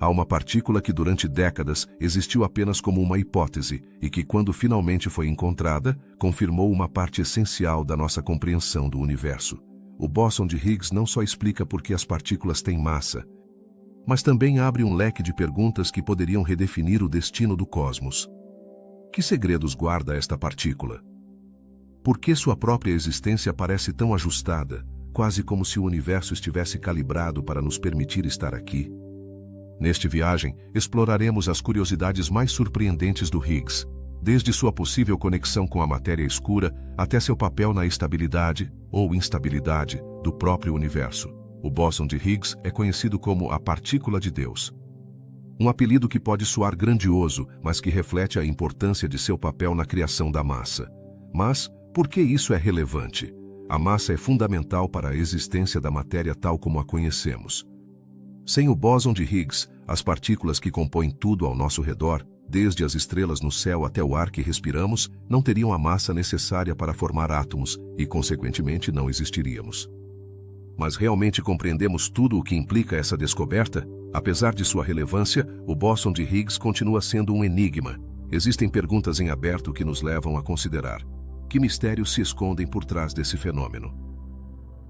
Há uma partícula que durante décadas existiu apenas como uma hipótese e que, quando finalmente foi encontrada, confirmou uma parte essencial da nossa compreensão do universo. O bóson de Higgs não só explica por que as partículas têm massa, mas também abre um leque de perguntas que poderiam redefinir o destino do cosmos. Que segredos guarda esta partícula? Por que sua própria existência parece tão ajustada, quase como se o universo estivesse calibrado para nos permitir estar aqui? Neste viagem, exploraremos as curiosidades mais surpreendentes do Higgs, desde sua possível conexão com a matéria escura até seu papel na estabilidade ou instabilidade do próprio universo. O bóson de Higgs é conhecido como a partícula de Deus. Um apelido que pode soar grandioso, mas que reflete a importância de seu papel na criação da massa. Mas, por que isso é relevante? A massa é fundamental para a existência da matéria tal como a conhecemos. Sem o bóson de Higgs, as partículas que compõem tudo ao nosso redor, desde as estrelas no céu até o ar que respiramos, não teriam a massa necessária para formar átomos e, consequentemente, não existiríamos. Mas realmente compreendemos tudo o que implica essa descoberta? Apesar de sua relevância, o bóson de Higgs continua sendo um enigma. Existem perguntas em aberto que nos levam a considerar: que mistérios se escondem por trás desse fenômeno?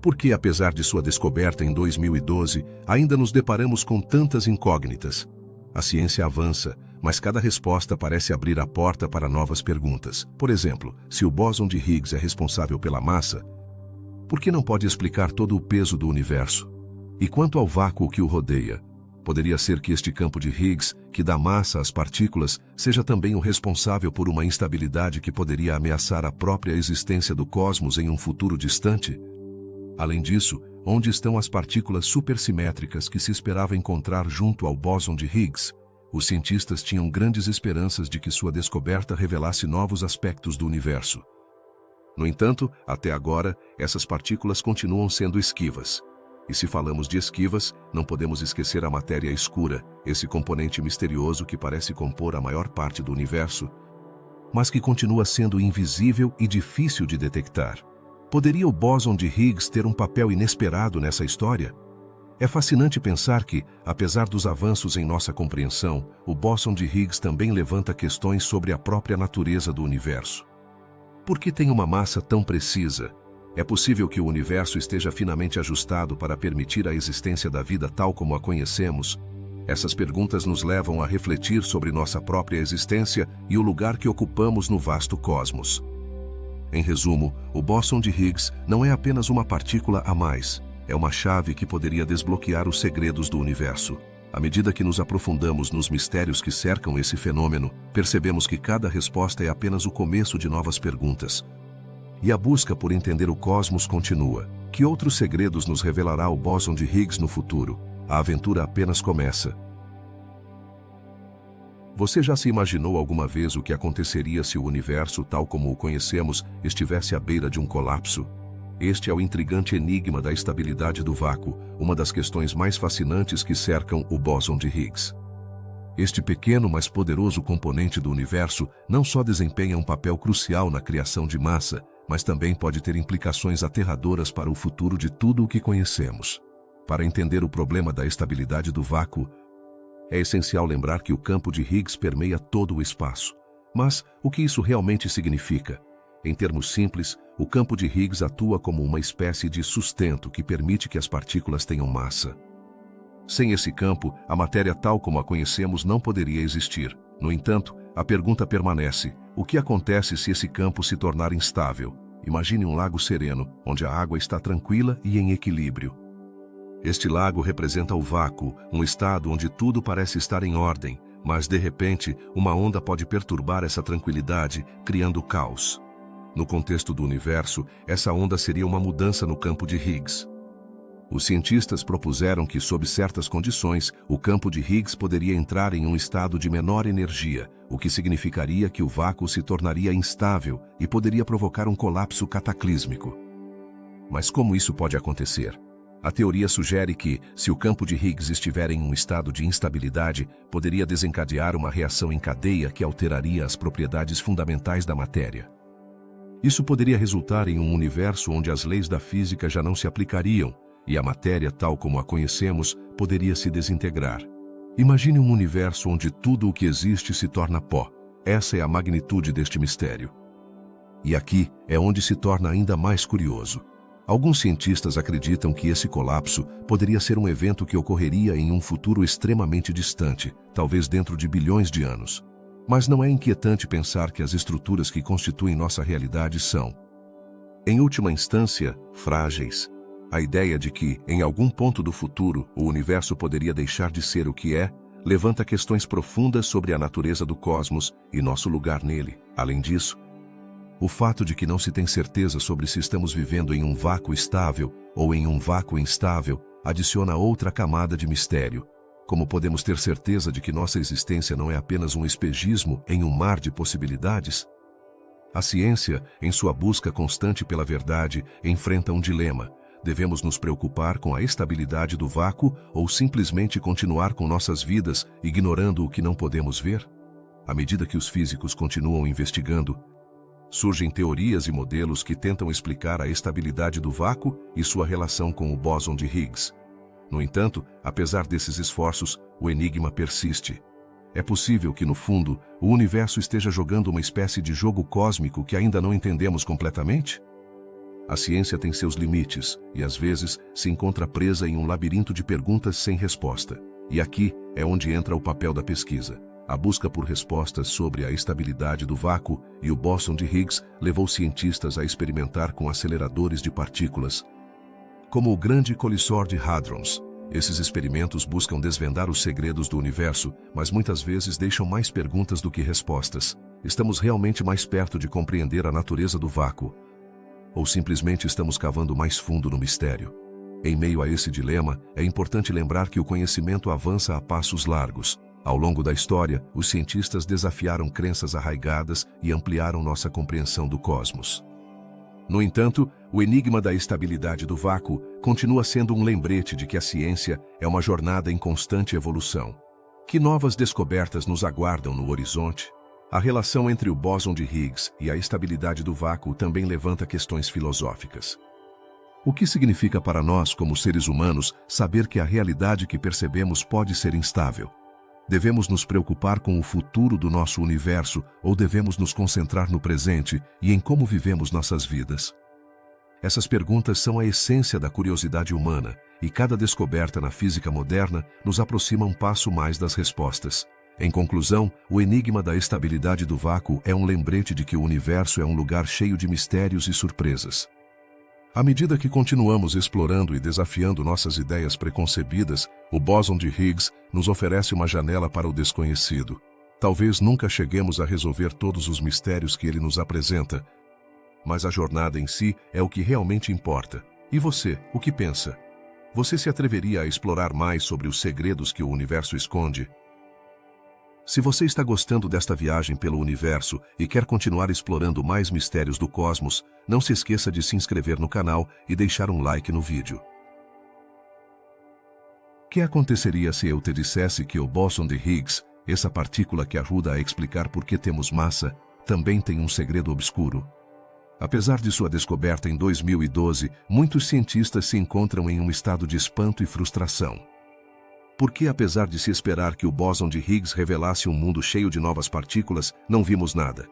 Por que, apesar de sua descoberta em 2012, ainda nos deparamos com tantas incógnitas? A ciência avança, mas cada resposta parece abrir a porta para novas perguntas. Por exemplo, se o bóson de Higgs é responsável pela massa, por que não pode explicar todo o peso do universo? E quanto ao vácuo que o rodeia? Poderia ser que este campo de Higgs, que dá massa às partículas, seja também o responsável por uma instabilidade que poderia ameaçar a própria existência do cosmos em um futuro distante? Além disso, onde estão as partículas supersimétricas que se esperava encontrar junto ao bóson de Higgs? Os cientistas tinham grandes esperanças de que sua descoberta revelasse novos aspectos do universo. No entanto, até agora, essas partículas continuam sendo esquivas. E se falamos de esquivas, não podemos esquecer a matéria escura, esse componente misterioso que parece compor a maior parte do universo, mas que continua sendo invisível e difícil de detectar. Poderia o bóson de Higgs ter um papel inesperado nessa história? É fascinante pensar que, apesar dos avanços em nossa compreensão, o bóson de Higgs também levanta questões sobre a própria natureza do universo. Por que tem uma massa tão precisa? É possível que o universo esteja finamente ajustado para permitir a existência da vida tal como a conhecemos? Essas perguntas nos levam a refletir sobre nossa própria existência e o lugar que ocupamos no vasto cosmos. Em resumo, o bóson de Higgs não é apenas uma partícula a mais, é uma chave que poderia desbloquear os segredos do universo. À medida que nos aprofundamos nos mistérios que cercam esse fenômeno, percebemos que cada resposta é apenas o começo de novas perguntas. E a busca por entender o cosmos continua. Que outros segredos nos revelará o bóson de Higgs no futuro? A aventura apenas começa. Você já se imaginou alguma vez o que aconteceria se o universo, tal como o conhecemos, estivesse à beira de um colapso? Este é o intrigante enigma da estabilidade do vácuo, uma das questões mais fascinantes que cercam o bóson de Higgs. Este pequeno, mas poderoso componente do universo não só desempenha um papel crucial na criação de massa, mas também pode ter implicações aterradoras para o futuro de tudo o que conhecemos. Para entender o problema da estabilidade do vácuo, é essencial lembrar que o campo de Higgs permeia todo o espaço. Mas o que isso realmente significa? Em termos simples, o campo de Higgs atua como uma espécie de sustento que permite que as partículas tenham massa. Sem esse campo, a matéria tal como a conhecemos não poderia existir. No entanto, a pergunta permanece: o que acontece se esse campo se tornar instável? Imagine um lago sereno, onde a água está tranquila e em equilíbrio. Este lago representa o vácuo, um estado onde tudo parece estar em ordem, mas de repente, uma onda pode perturbar essa tranquilidade, criando caos. No contexto do universo, essa onda seria uma mudança no campo de Higgs. Os cientistas propuseram que, sob certas condições, o campo de Higgs poderia entrar em um estado de menor energia, o que significaria que o vácuo se tornaria instável e poderia provocar um colapso cataclísmico. Mas como isso pode acontecer? A teoria sugere que, se o campo de Higgs estiver em um estado de instabilidade, poderia desencadear uma reação em cadeia que alteraria as propriedades fundamentais da matéria. Isso poderia resultar em um universo onde as leis da física já não se aplicariam, e a matéria tal como a conhecemos poderia se desintegrar. Imagine um universo onde tudo o que existe se torna pó. Essa é a magnitude deste mistério. E aqui é onde se torna ainda mais curioso. Alguns cientistas acreditam que esse colapso poderia ser um evento que ocorreria em um futuro extremamente distante, talvez dentro de bilhões de anos. Mas não é inquietante pensar que as estruturas que constituem nossa realidade são, em última instância, frágeis. A ideia de que, em algum ponto do futuro, o universo poderia deixar de ser o que é, levanta questões profundas sobre a natureza do cosmos e nosso lugar nele. Além disso, o fato de que não se tem certeza sobre se estamos vivendo em um vácuo estável ou em um vácuo instável adiciona outra camada de mistério. Como podemos ter certeza de que nossa existência não é apenas um espejismo em um mar de possibilidades? A ciência, em sua busca constante pela verdade, enfrenta um dilema. Devemos nos preocupar com a estabilidade do vácuo ou simplesmente continuar com nossas vidas, ignorando o que não podemos ver? À medida que os físicos continuam investigando, surgem teorias e modelos que tentam explicar a estabilidade do vácuo e sua relação com o bóson de Higgs. No entanto, apesar desses esforços, o enigma persiste. É possível que, no fundo, o universo esteja jogando uma espécie de jogo cósmico que ainda não entendemos completamente? A ciência tem seus limites e, às vezes, se encontra presa em um labirinto de perguntas sem resposta. E aqui é onde entra o papel da pesquisa. A busca por respostas sobre a estabilidade do vácuo e o bóson de Higgs levou cientistas a experimentar com aceleradores de partículas, como o Grande Colissor de Hadrons. Esses experimentos buscam desvendar os segredos do universo, mas muitas vezes deixam mais perguntas do que respostas. Estamos realmente mais perto de compreender a natureza do vácuo? Ou simplesmente estamos cavando mais fundo no mistério? Em meio a esse dilema, é importante lembrar que o conhecimento avança a passos largos. Ao longo da história, os cientistas desafiaram crenças arraigadas e ampliaram nossa compreensão do cosmos. No entanto, o enigma da estabilidade do vácuo continua sendo um lembrete de que a ciência é uma jornada em constante evolução. Que novas descobertas nos aguardam no horizonte? A relação entre o bóson de Higgs e a estabilidade do vácuo também levanta questões filosóficas. O que significa para nós, como seres humanos, saber que a realidade que percebemos pode ser instável? Devemos nos preocupar com o futuro do nosso universo ou devemos nos concentrar no presente e em como vivemos nossas vidas? Essas perguntas são a essência da curiosidade humana e cada descoberta na física moderna nos aproxima um passo mais das respostas. Em conclusão, o enigma da estabilidade do vácuo é um lembrete de que o universo é um lugar cheio de mistérios e surpresas. À medida que continuamos explorando e desafiando nossas ideias preconcebidas, o bóson de Higgs nos oferece uma janela para o desconhecido. Talvez nunca cheguemos a resolver todos os mistérios que ele nos apresenta, mas a jornada em si é o que realmente importa. E você, o que pensa? Você se atreveria a explorar mais sobre os segredos que o universo esconde? Se você está gostando desta viagem pelo universo e quer continuar explorando mais mistérios do cosmos, não se esqueça de se inscrever no canal e deixar um like no vídeo. O que aconteceria se eu te dissesse que o bóson de Higgs, essa partícula que ajuda a explicar por que temos massa, também tem um segredo obscuro? Apesar de sua descoberta em 2012, muitos cientistas se encontram em um estado de espanto e frustração. Porque, apesar de se esperar que o bóson de Higgs revelasse um mundo cheio de novas partículas, não vimos nada.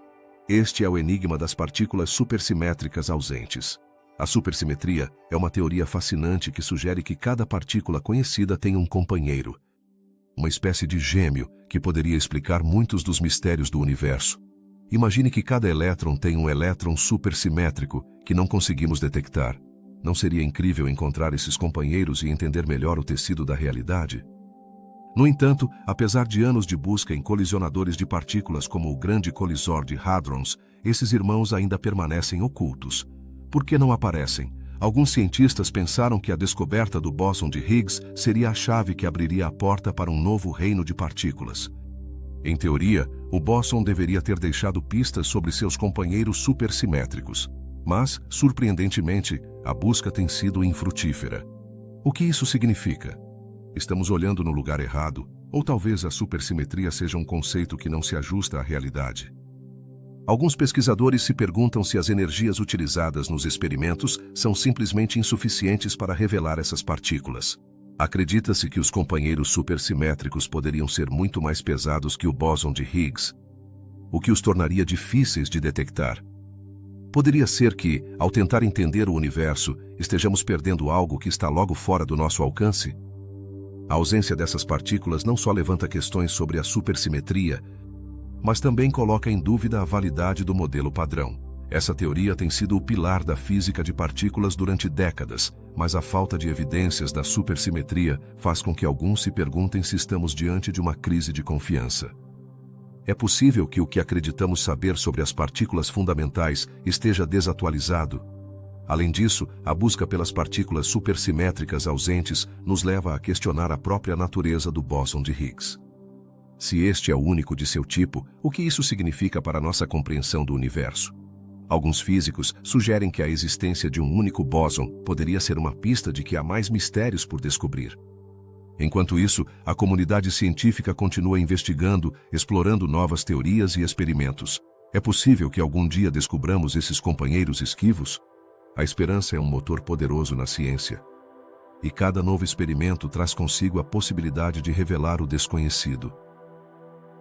Este é o enigma das partículas supersimétricas ausentes. A supersimetria é uma teoria fascinante que sugere que cada partícula conhecida tem um companheiro, uma espécie de gêmeo que poderia explicar muitos dos mistérios do universo. Imagine que cada elétron tem um elétron supersimétrico que não conseguimos detectar. Não seria incrível encontrar esses companheiros e entender melhor o tecido da realidade? No entanto, apesar de anos de busca em colisionadores de partículas como o Grande Colissor de Hadrons, esses irmãos ainda permanecem ocultos. Por que não aparecem? Alguns cientistas pensaram que a descoberta do bóson de Higgs seria a chave que abriria a porta para um novo reino de partículas. Em teoria, o bóson deveria ter deixado pistas sobre seus companheiros supersimétricos. Mas, surpreendentemente, a busca tem sido infrutífera. O que isso significa? Estamos olhando no lugar errado, ou talvez a supersimetria seja um conceito que não se ajusta à realidade. Alguns pesquisadores se perguntam se as energias utilizadas nos experimentos são simplesmente insuficientes para revelar essas partículas. Acredita-se que os companheiros supersimétricos poderiam ser muito mais pesados que o bóson de Higgs, o que os tornaria difíceis de detectar. Poderia ser que, ao tentar entender o universo, estejamos perdendo algo que está logo fora do nosso alcance? A ausência dessas partículas não só levanta questões sobre a supersimetria, mas também coloca em dúvida a validade do modelo padrão. Essa teoria tem sido o pilar da física de partículas durante décadas, mas a falta de evidências da supersimetria faz com que alguns se perguntem se estamos diante de uma crise de confiança. É possível que o que acreditamos saber sobre as partículas fundamentais esteja desatualizado. Além disso, a busca pelas partículas supersimétricas ausentes nos leva a questionar a própria natureza do bóson de Higgs. Se este é o único de seu tipo, o que isso significa para a nossa compreensão do universo? Alguns físicos sugerem que a existência de um único bóson poderia ser uma pista de que há mais mistérios por descobrir. Enquanto isso, a comunidade científica continua investigando, explorando novas teorias e experimentos. É possível que algum dia descobramos esses companheiros esquivos? A esperança é um motor poderoso na ciência. E cada novo experimento traz consigo a possibilidade de revelar o desconhecido.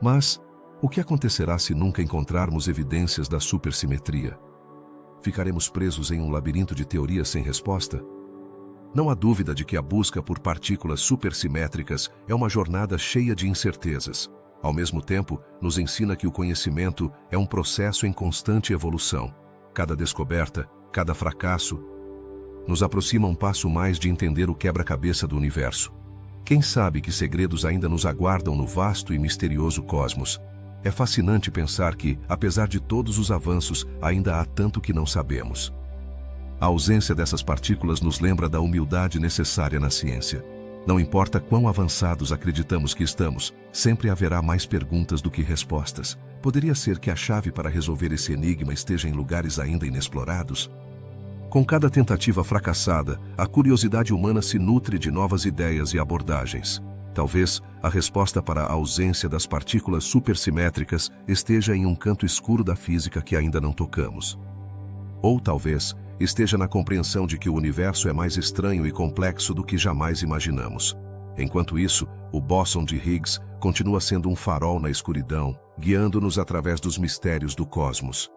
Mas, o que acontecerá se nunca encontrarmos evidências da supersimetria? Ficaremos presos em um labirinto de teorias sem resposta? Não há dúvida de que a busca por partículas supersimétricas é uma jornada cheia de incertezas. Ao mesmo tempo, nos ensina que o conhecimento é um processo em constante evolução. Cada descoberta, cada fracasso, nos aproxima um passo mais de entender o quebra-cabeça do universo. Quem sabe que segredos ainda nos aguardam no vasto e misterioso cosmos? É fascinante pensar que, apesar de todos os avanços, ainda há tanto que não sabemos. A ausência dessas partículas nos lembra da humildade necessária na ciência. Não importa quão avançados acreditamos que estamos, sempre haverá mais perguntas do que respostas. Poderia ser que a chave para resolver esse enigma esteja em lugares ainda inexplorados? Com cada tentativa fracassada, a curiosidade humana se nutre de novas ideias e abordagens. Talvez a resposta para a ausência das partículas supersimétricas esteja em um canto escuro da física que ainda não tocamos. Ou talvez esteja na compreensão de que o universo é mais estranho e complexo do que jamais imaginamos. Enquanto isso, o bóson de Higgs continua sendo um farol na escuridão, guiando-nos através dos mistérios do cosmos.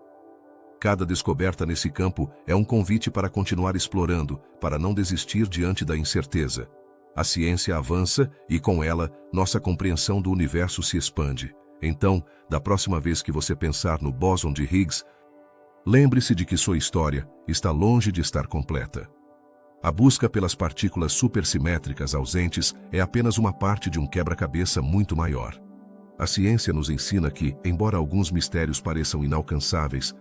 Cada descoberta nesse campo é um convite para continuar explorando, para não desistir diante da incerteza. A ciência avança e, com ela, nossa compreensão do universo se expande. Então, da próxima vez que você pensar no bóson de Higgs, lembre-se de que sua história está longe de estar completa. A busca pelas partículas supersimétricas ausentes é apenas uma parte de um quebra-cabeça muito maior. A ciência nos ensina que, embora alguns mistérios pareçam inalcançáveis,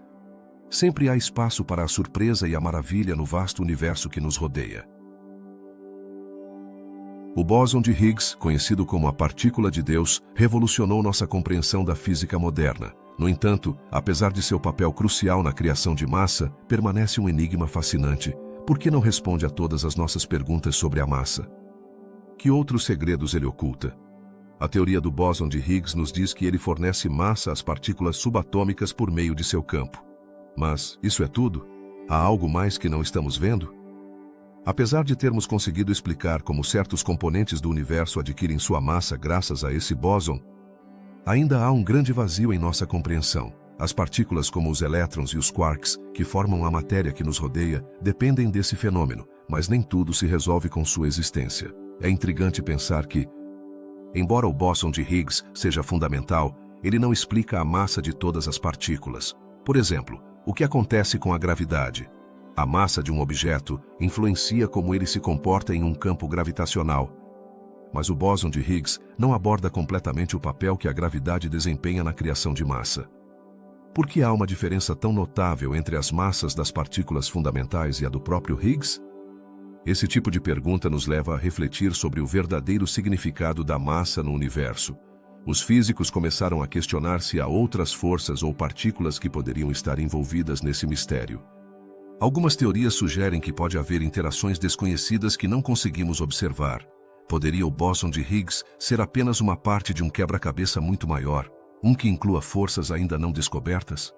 sempre há espaço para a surpresa e a maravilha no vasto universo que nos rodeia. O bóson de Higgs, conhecido como a partícula de Deus, revolucionou nossa compreensão da física moderna. No entanto, apesar de seu papel crucial na criação de massa, permanece um enigma fascinante. Por que não responde a todas as nossas perguntas sobre a massa? Que outros segredos ele oculta? A teoria do bóson de Higgs nos diz que ele fornece massa às partículas subatômicas por meio de seu campo. Mas isso é tudo? Há algo mais que não estamos vendo? Apesar de termos conseguido explicar como certos componentes do universo adquirem sua massa graças a esse bóson, ainda há um grande vazio em nossa compreensão. As partículas como os elétrons e os quarks, que formam a matéria que nos rodeia, dependem desse fenômeno, mas nem tudo se resolve com sua existência. É intrigante pensar que, embora o bóson de Higgs seja fundamental, ele não explica a massa de todas as partículas. Por exemplo, o que acontece com a gravidade? A massa de um objeto influencia como ele se comporta em um campo gravitacional. Mas o bóson de Higgs não aborda completamente o papel que a gravidade desempenha na criação de massa. Por que há uma diferença tão notável entre as massas das partículas fundamentais e a do próprio Higgs? Esse tipo de pergunta nos leva a refletir sobre o verdadeiro significado da massa no universo. Os físicos começaram a questionar se há outras forças ou partículas que poderiam estar envolvidas nesse mistério. Algumas teorias sugerem que pode haver interações desconhecidas que não conseguimos observar. Poderia o bóson de Higgs ser apenas uma parte de um quebra-cabeça muito maior, um que inclua forças ainda não descobertas?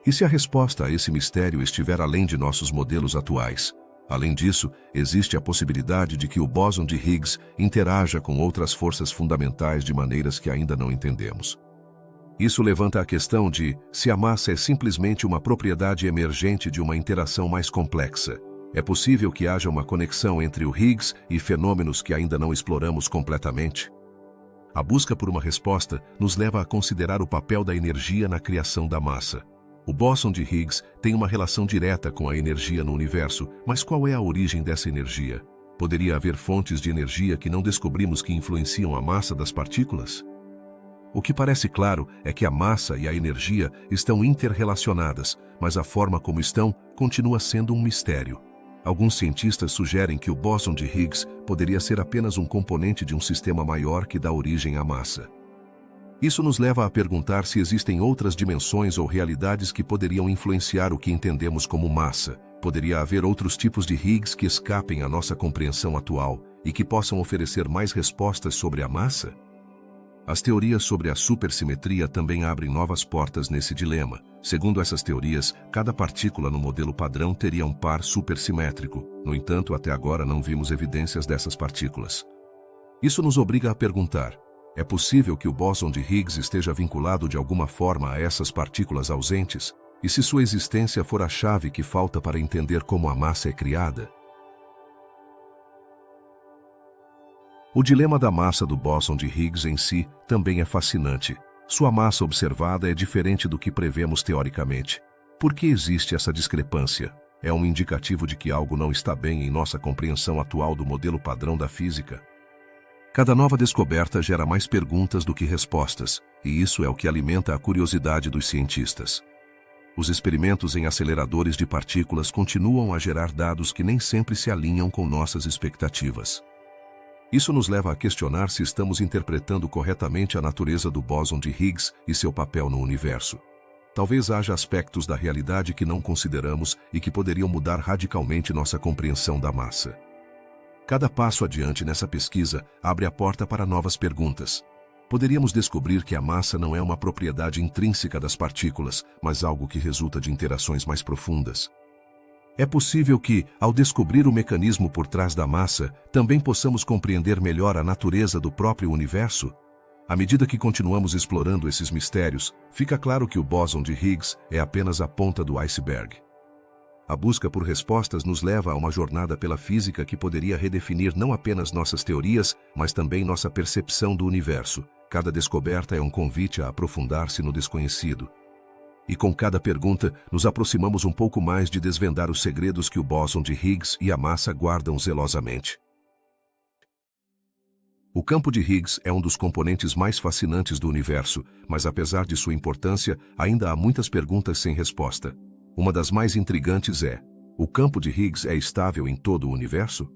E se a resposta a esse mistério estiver além de nossos modelos atuais? Além disso, existe a possibilidade de que o bóson de Higgs interaja com outras forças fundamentais de maneiras que ainda não entendemos. Isso levanta a questão de se a massa é simplesmente uma propriedade emergente de uma interação mais complexa. É possível que haja uma conexão entre o Higgs e fenômenos que ainda não exploramos completamente? A busca por uma resposta nos leva a considerar o papel da energia na criação da massa. O bóson de Higgs tem uma relação direta com a energia no universo, mas qual é a origem dessa energia? Poderia haver fontes de energia que não descobrimos que influenciam a massa das partículas? O que parece claro é que a massa e a energia estão interrelacionadas, mas a forma como estão continua sendo um mistério. Alguns cientistas sugerem que o bóson de Higgs poderia ser apenas um componente de um sistema maior que dá origem à massa. Isso nos leva a perguntar se existem outras dimensões ou realidades que poderiam influenciar o que entendemos como massa. Poderia haver outros tipos de Higgs que escapem à nossa compreensão atual e que possam oferecer mais respostas sobre a massa? As teorias sobre a supersimetria também abrem novas portas nesse dilema. Segundo essas teorias, cada partícula no modelo padrão teria um par supersimétrico. No entanto, até agora não vimos evidências dessas partículas. Isso nos obriga a perguntar: é possível que o bóson de Higgs esteja vinculado de alguma forma a essas partículas ausentes? E se sua existência for a chave que falta para entender como a massa é criada? O dilema da massa do bóson de Higgs em si também é fascinante. Sua massa observada é diferente do que prevemos teoricamente. Por que existe essa discrepância? É um indicativo de que algo não está bem em nossa compreensão atual do modelo padrão da física? Cada nova descoberta gera mais perguntas do que respostas, e isso é o que alimenta a curiosidade dos cientistas. Os experimentos em aceleradores de partículas continuam a gerar dados que nem sempre se alinham com nossas expectativas. Isso nos leva a questionar se estamos interpretando corretamente a natureza do bóson de Higgs e seu papel no universo. Talvez haja aspectos da realidade que não consideramos e que poderiam mudar radicalmente nossa compreensão da massa. Cada passo adiante nessa pesquisa abre a porta para novas perguntas. Poderíamos descobrir que a massa não é uma propriedade intrínseca das partículas, mas algo que resulta de interações mais profundas. É possível que, ao descobrir o mecanismo por trás da massa, também possamos compreender melhor a natureza do próprio universo? À medida que continuamos explorando esses mistérios, fica claro que o bóson de Higgs é apenas a ponta do iceberg. A busca por respostas nos leva a uma jornada pela física que poderia redefinir não apenas nossas teorias, mas também nossa percepção do universo. Cada descoberta é um convite a aprofundar-se no desconhecido. E com cada pergunta, nos aproximamos um pouco mais de desvendar os segredos que o bóson de Higgs e a massa guardam zelosamente. O campo de Higgs é um dos componentes mais fascinantes do universo, mas apesar de sua importância, ainda há muitas perguntas sem resposta. Uma das mais intrigantes é: o campo de Higgs é estável em todo o universo?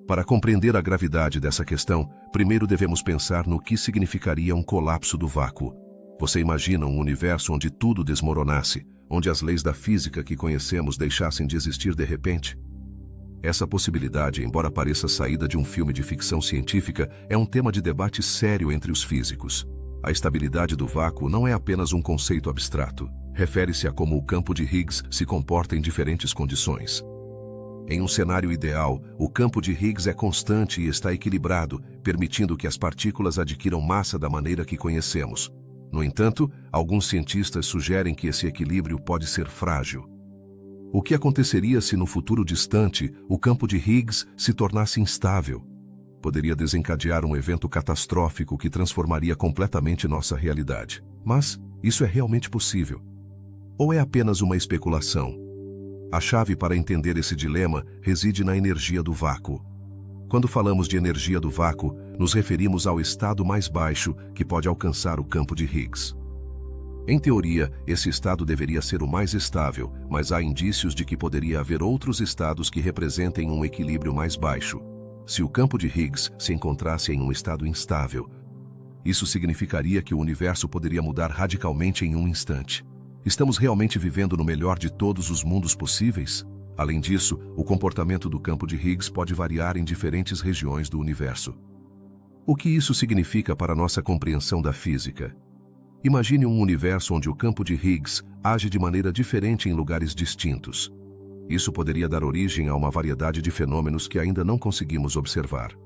Para compreender a gravidade dessa questão, primeiro devemos pensar no que significaria um colapso do vácuo. Você imagina um universo onde tudo desmoronasse, onde as leis da física que conhecemos deixassem de existir de repente? Essa possibilidade, embora pareça saída de um filme de ficção científica, é um tema de debate sério entre os físicos. A estabilidade do vácuo não é apenas um conceito abstrato. Refere-se a como o campo de Higgs se comporta em diferentes condições. Em um cenário ideal, o campo de Higgs é constante e está equilibrado, permitindo que as partículas adquiram massa da maneira que conhecemos. No entanto, alguns cientistas sugerem que esse equilíbrio pode ser frágil. O que aconteceria se no futuro distante o campo de Higgs se tornasse instável? Poderia desencadear um evento catastrófico que transformaria completamente nossa realidade. Mas isso é realmente possível? Ou é apenas uma especulação? A chave para entender esse dilema reside na energia do vácuo. Quando falamos de energia do vácuo, nos referimos ao estado mais baixo que pode alcançar o campo de Higgs. Em teoria, esse estado deveria ser o mais estável, mas há indícios de que poderia haver outros estados que representem um equilíbrio mais baixo. Se o campo de Higgs se encontrasse em um estado instável, isso significaria que o universo poderia mudar radicalmente em um instante. Estamos realmente vivendo no melhor de todos os mundos possíveis? Além disso, o comportamento do campo de Higgs pode variar em diferentes regiões do universo. O que isso significa para nossa compreensão da física? Imagine um universo onde o campo de Higgs age de maneira diferente em lugares distintos. Isso poderia dar origem a uma variedade de fenômenos que ainda não conseguimos observar.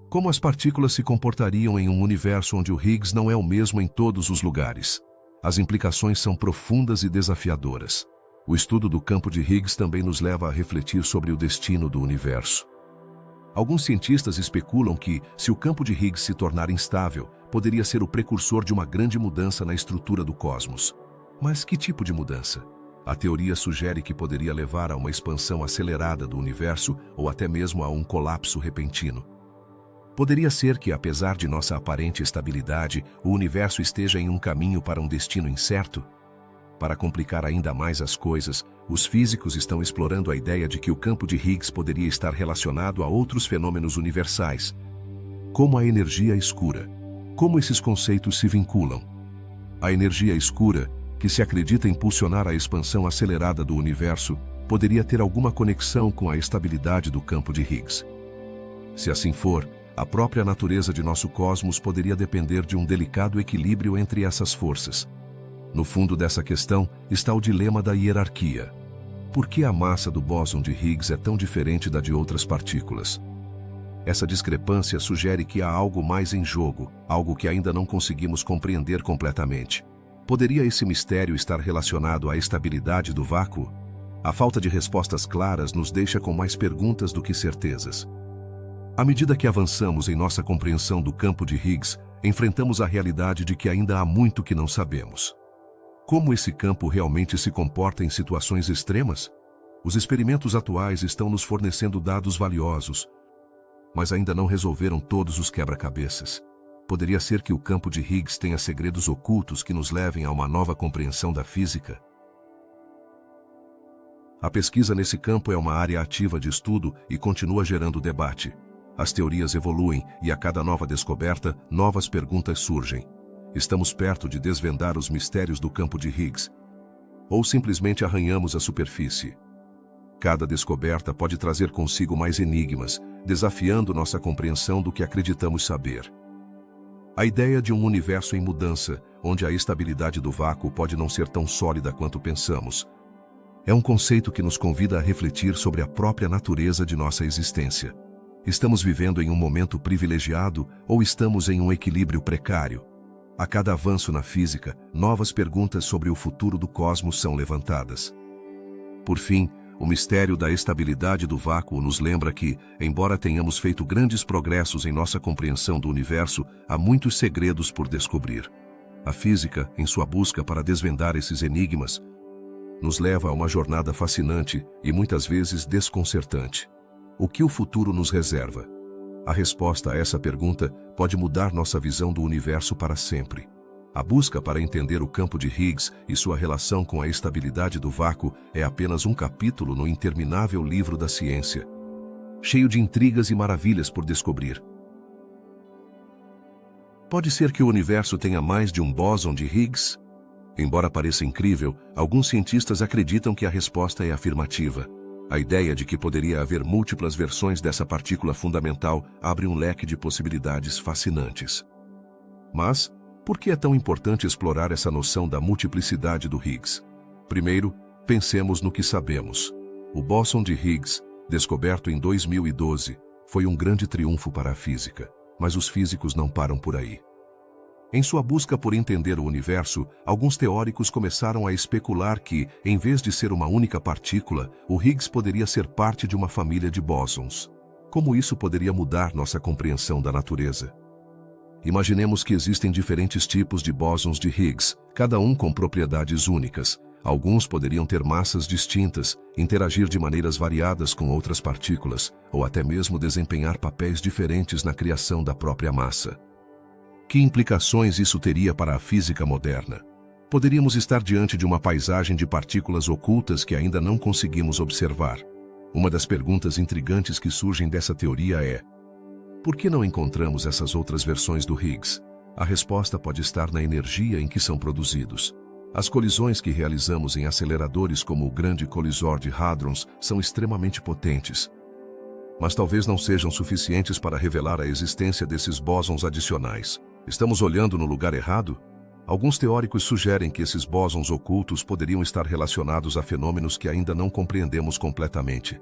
Como as partículas se comportariam em um universo onde o Higgs não é o mesmo em todos os lugares? As implicações são profundas e desafiadoras. O estudo do campo de Higgs também nos leva a refletir sobre o destino do universo. Alguns cientistas especulam que, se o campo de Higgs se tornar instável, poderia ser o precursor de uma grande mudança na estrutura do cosmos. Mas que tipo de mudança? A teoria sugere que poderia levar a uma expansão acelerada do universo ou até mesmo a um colapso repentino. Poderia ser que, apesar de nossa aparente estabilidade, o universo esteja em um caminho para um destino incerto? Para complicar ainda mais as coisas, os físicos estão explorando a ideia de que o campo de Higgs poderia estar relacionado a outros fenômenos universais, como a energia escura. Como esses conceitos se vinculam? A energia escura, que se acredita impulsionar a expansão acelerada do universo, poderia ter alguma conexão com a estabilidade do campo de Higgs. Se assim for, a própria natureza de nosso cosmos poderia depender de um delicado equilíbrio entre essas forças. No fundo dessa questão está o dilema da hierarquia. Por que a massa do bóson de Higgs é tão diferente da de outras partículas? Essa discrepância sugere que há algo mais em jogo, algo que ainda não conseguimos compreender completamente. Poderia esse mistério estar relacionado à estabilidade do vácuo? A falta de respostas claras nos deixa com mais perguntas do que certezas. À medida que avançamos em nossa compreensão do campo de Higgs, enfrentamos a realidade de que ainda há muito que não sabemos. Como esse campo realmente se comporta em situações extremas? Os experimentos atuais estão nos fornecendo dados valiosos, mas ainda não resolveram todos os quebra-cabeças. Poderia ser que o campo de Higgs tenha segredos ocultos que nos levem a uma nova compreensão da física? A pesquisa nesse campo é uma área ativa de estudo e continua gerando debate. As teorias evoluem e a cada nova descoberta, novas perguntas surgem. Estamos perto de desvendar os mistérios do campo de Higgs, ou simplesmente arranhamos a superfície. Cada descoberta pode trazer consigo mais enigmas, desafiando nossa compreensão do que acreditamos saber. A ideia de um universo em mudança, onde a estabilidade do vácuo pode não ser tão sólida quanto pensamos, é um conceito que nos convida a refletir sobre a própria natureza de nossa existência. Estamos vivendo em um momento privilegiado ou estamos em um equilíbrio precário? A cada avanço na física, novas perguntas sobre o futuro do cosmos são levantadas. Por fim, o mistério da estabilidade do vácuo nos lembra que, embora tenhamos feito grandes progressos em nossa compreensão do universo, há muitos segredos por descobrir. A física, em sua busca para desvendar esses enigmas, nos leva a uma jornada fascinante e muitas vezes desconcertante. O que o futuro nos reserva? A resposta a essa pergunta pode mudar nossa visão do universo para sempre. A busca para entender o campo de Higgs e sua relação com a estabilidade do vácuo é apenas um capítulo no interminável livro da ciência, cheio de intrigas e maravilhas por descobrir. Pode ser que o universo tenha mais de um bóson de Higgs? Embora pareça incrível, alguns cientistas acreditam que a resposta é afirmativa. A ideia de que poderia haver múltiplas versões dessa partícula fundamental abre um leque de possibilidades fascinantes. Mas, por que é tão importante explorar essa noção da multiplicidade do Higgs? Primeiro, pensemos no que sabemos. O bóson de Higgs, descoberto em 2012, foi um grande triunfo para a física, mas os físicos não param por aí. Em sua busca por entender o universo, alguns teóricos começaram a especular que, em vez de ser uma única partícula, o Higgs poderia ser parte de uma família de bósons. Como isso poderia mudar nossa compreensão da natureza? Imaginemos que existem diferentes tipos de bósons de Higgs, cada um com propriedades únicas. Alguns poderiam ter massas distintas, interagir de maneiras variadas com outras partículas, ou até mesmo desempenhar papéis diferentes na criação da própria massa. Que implicações isso teria para a física moderna? Poderíamos estar diante de uma paisagem de partículas ocultas que ainda não conseguimos observar. Uma das perguntas intrigantes que surgem dessa teoria é: por que não encontramos essas outras versões do Higgs? A resposta pode estar na energia em que são produzidos. As colisões que realizamos em aceleradores como o Grande Colisor de Hadrons são extremamente potentes, mas talvez não sejam suficientes para revelar a existência desses bósons adicionais. Estamos olhando no lugar errado? Alguns teóricos sugerem que esses bósons ocultos poderiam estar relacionados a fenômenos que ainda não compreendemos completamente,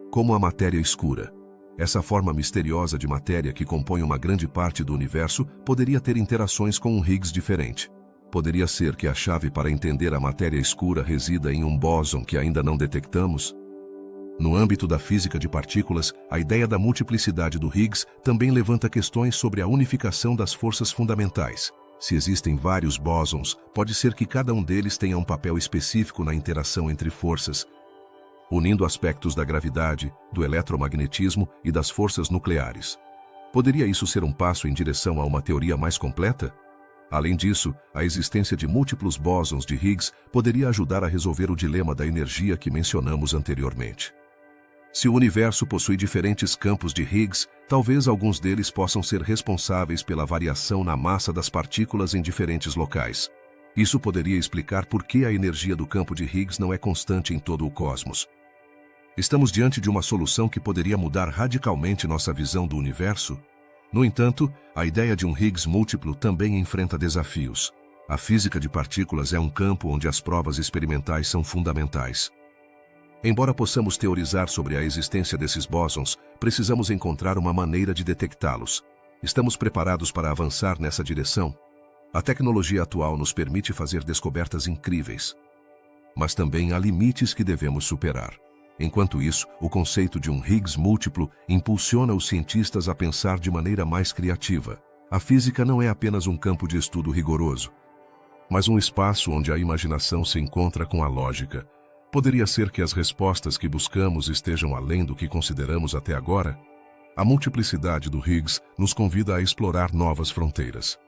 como a matéria escura. Essa forma misteriosa de matéria que compõe uma grande parte do universo poderia ter interações com um Higgs diferente. Poderia ser que a chave para entender a matéria escura resida em um bóson que ainda não detectamos? No âmbito da física de partículas, a ideia da multiplicidade do Higgs também levanta questões sobre a unificação das forças fundamentais. Se existem vários bósons, pode ser que cada um deles tenha um papel específico na interação entre forças, unindo aspectos da gravidade, do eletromagnetismo e das forças nucleares. Poderia isso ser um passo em direção a uma teoria mais completa? Além disso, a existência de múltiplos bósons de Higgs poderia ajudar a resolver o dilema da energia que mencionamos anteriormente. Se o universo possui diferentes campos de Higgs, talvez alguns deles possam ser responsáveis pela variação na massa das partículas em diferentes locais. Isso poderia explicar por que a energia do campo de Higgs não é constante em todo o cosmos. Estamos diante de uma solução que poderia mudar radicalmente nossa visão do universo? No entanto, a ideia de um Higgs múltiplo também enfrenta desafios. A física de partículas é um campo onde as provas experimentais são fundamentais. Embora possamos teorizar sobre a existência desses bósons, precisamos encontrar uma maneira de detectá-los. Estamos preparados para avançar nessa direção? A tecnologia atual nos permite fazer descobertas incríveis. Mas também há limites que devemos superar. Enquanto isso, o conceito de um Higgs múltiplo impulsiona os cientistas a pensar de maneira mais criativa. A física não é apenas um campo de estudo rigoroso, mas um espaço onde a imaginação se encontra com a lógica. Poderia ser que as respostas que buscamos estejam além do que consideramos até agora? A multiplicidade do Higgs nos convida a explorar novas fronteiras.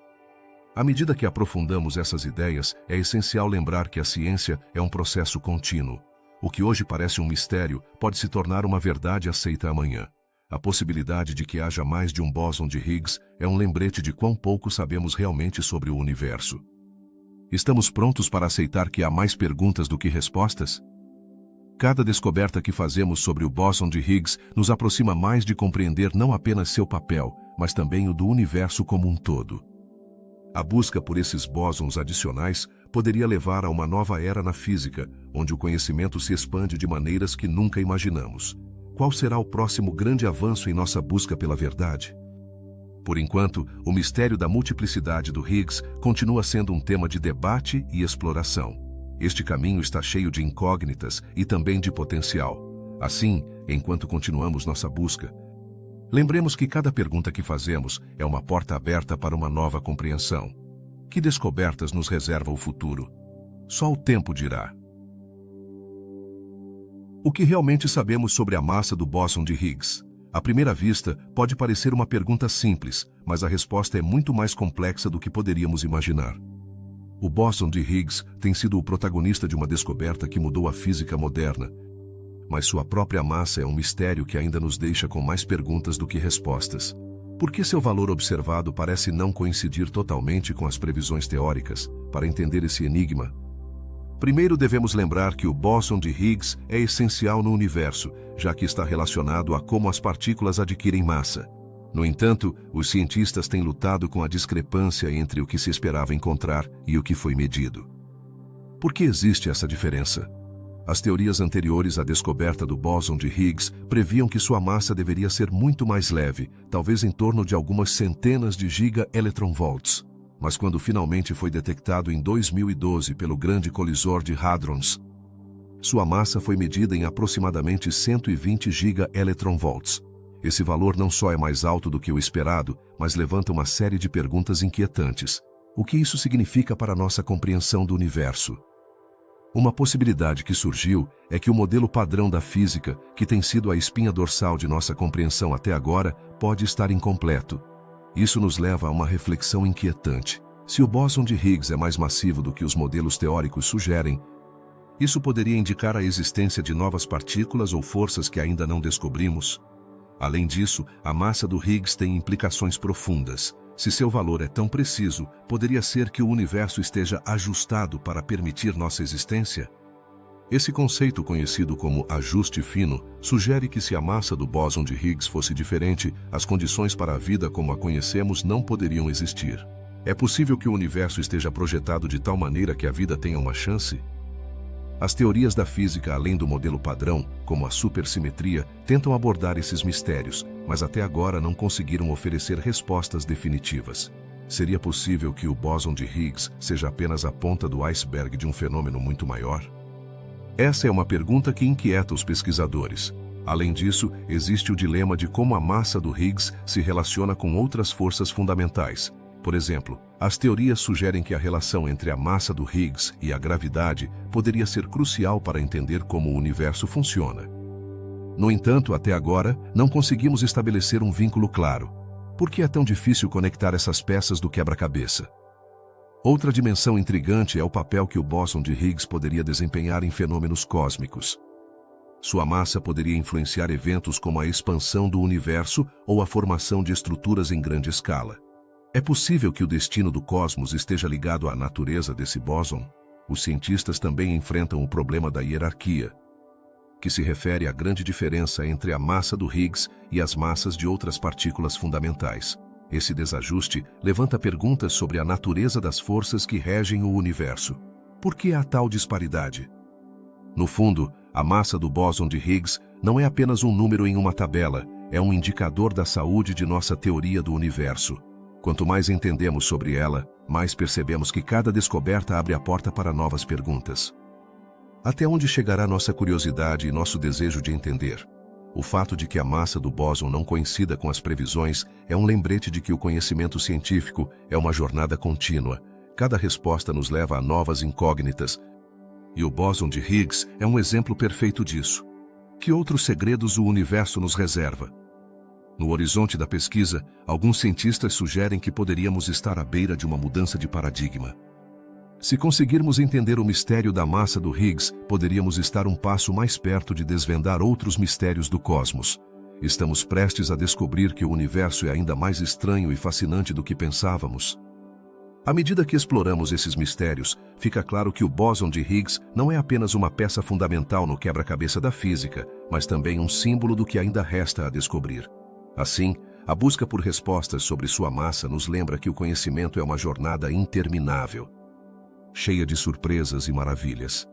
À medida que aprofundamos essas ideias, é essencial lembrar que a ciência é um processo contínuo. O que hoje parece um mistério pode se tornar uma verdade aceita amanhã. A possibilidade de que haja mais de um bóson de Higgs é um lembrete de quão pouco sabemos realmente sobre o universo. Estamos prontos para aceitar que há mais perguntas do que respostas? Cada descoberta que fazemos sobre o bóson de Higgs nos aproxima mais de compreender não apenas seu papel, mas também o do universo como um todo. A busca por esses bósons adicionais poderia levar a uma nova era na física, onde o conhecimento se expande de maneiras que nunca imaginamos. Qual será o próximo grande avanço em nossa busca pela verdade? Por enquanto, o mistério da multiplicidade do Higgs continua sendo um tema de debate e exploração. Este caminho está cheio de incógnitas e também de potencial. Assim, enquanto continuamos nossa busca, lembremos que cada pergunta que fazemos é uma porta aberta para uma nova compreensão. Que descobertas nos reserva o futuro? Só o tempo dirá. O que realmente sabemos sobre a massa do bóson de Higgs? À primeira vista, pode parecer uma pergunta simples, mas a resposta é muito mais complexa do que poderíamos imaginar. O bóson de Higgs tem sido o protagonista de uma descoberta que mudou a física moderna, mas sua própria massa é um mistério que ainda nos deixa com mais perguntas do que respostas. Por que seu valor observado parece não coincidir totalmente com as previsões teóricas? Para entender esse enigma, primeiro devemos lembrar que o bóson de Higgs é essencial no universo, já que está relacionado a como as partículas adquirem massa. No entanto, os cientistas têm lutado com a discrepância entre o que se esperava encontrar e o que foi medido. Por que existe essa diferença? As teorias anteriores à descoberta do bóson de Higgs previam que sua massa deveria ser muito mais leve, talvez em torno de algumas centenas de giga-electronvolts. Mas quando finalmente foi detectado em 2012 pelo Grande Colisor de Hadrons, sua massa foi medida em aproximadamente 120 giga-electronvolts. Esse valor não só é mais alto do que o esperado, mas levanta uma série de perguntas inquietantes. O que isso significa para nossa compreensão do universo? Uma possibilidade que surgiu é que o modelo padrão da física, que tem sido a espinha dorsal de nossa compreensão até agora, pode estar incompleto. Isso nos leva a uma reflexão inquietante. Se o bóson de Higgs é mais massivo do que os modelos teóricos sugerem, isso poderia indicar a existência de novas partículas ou forças que ainda não descobrimos. Além disso, a massa do Higgs tem implicações profundas. Se seu valor é tão preciso, poderia ser que o universo esteja ajustado para permitir nossa existência? Esse conceito, conhecido como ajuste fino, sugere que se a massa do bóson de Higgs fosse diferente, as condições para a vida como a conhecemos não poderiam existir. É possível que o universo esteja projetado de tal maneira que a vida tenha uma chance? As teorias da física, além do modelo padrão, como a supersimetria, tentam abordar esses mistérios, mas até agora não conseguiram oferecer respostas definitivas. Seria possível que o bóson de Higgs seja apenas a ponta do iceberg de um fenômeno muito maior? Essa é uma pergunta que inquieta os pesquisadores. Além disso, existe o dilema de como a massa do Higgs se relaciona com outras forças fundamentais. Por exemplo, as teorias sugerem que a relação entre a massa do Higgs e a gravidade poderia ser crucial para entender como o universo funciona. No entanto, até agora, não conseguimos estabelecer um vínculo claro. Por que é tão difícil conectar essas peças do quebra-cabeça? Outra dimensão intrigante é o papel que o bóson de Higgs poderia desempenhar em fenômenos cósmicos. Sua massa poderia influenciar eventos como a expansão do universo ou a formação de estruturas em grande escala. É possível que o destino do cosmos esteja ligado à natureza desse bóson? Os cientistas também enfrentam o problema da hierarquia, que se refere à grande diferença entre a massa do Higgs e as massas de outras partículas fundamentais. Esse desajuste levanta perguntas sobre a natureza das forças que regem o universo. Por que há tal disparidade? No fundo, a massa do bóson de Higgs não é apenas um número em uma tabela, é um indicador da saúde de nossa teoria do universo. Quanto mais entendemos sobre ela, mais percebemos que cada descoberta abre a porta para novas perguntas. Até onde chegará nossa curiosidade e nosso desejo de entender? O fato de que a massa do bóson não coincida com as previsões é um lembrete de que o conhecimento científico é uma jornada contínua. Cada resposta nos leva a novas incógnitas, e o bóson de Higgs é um exemplo perfeito disso. Que outros segredos o universo nos reserva? No horizonte da pesquisa, alguns cientistas sugerem que poderíamos estar à beira de uma mudança de paradigma. Se conseguirmos entender o mistério da massa do Higgs, poderíamos estar um passo mais perto de desvendar outros mistérios do cosmos. Estamos prestes a descobrir que o universo é ainda mais estranho e fascinante do que pensávamos. À medida que exploramos esses mistérios, fica claro que o bóson de Higgs não é apenas uma peça fundamental no quebra-cabeça da física, mas também um símbolo do que ainda resta a descobrir. Assim, a busca por respostas sobre sua massa nos lembra que o conhecimento é uma jornada interminável, cheia de surpresas e maravilhas.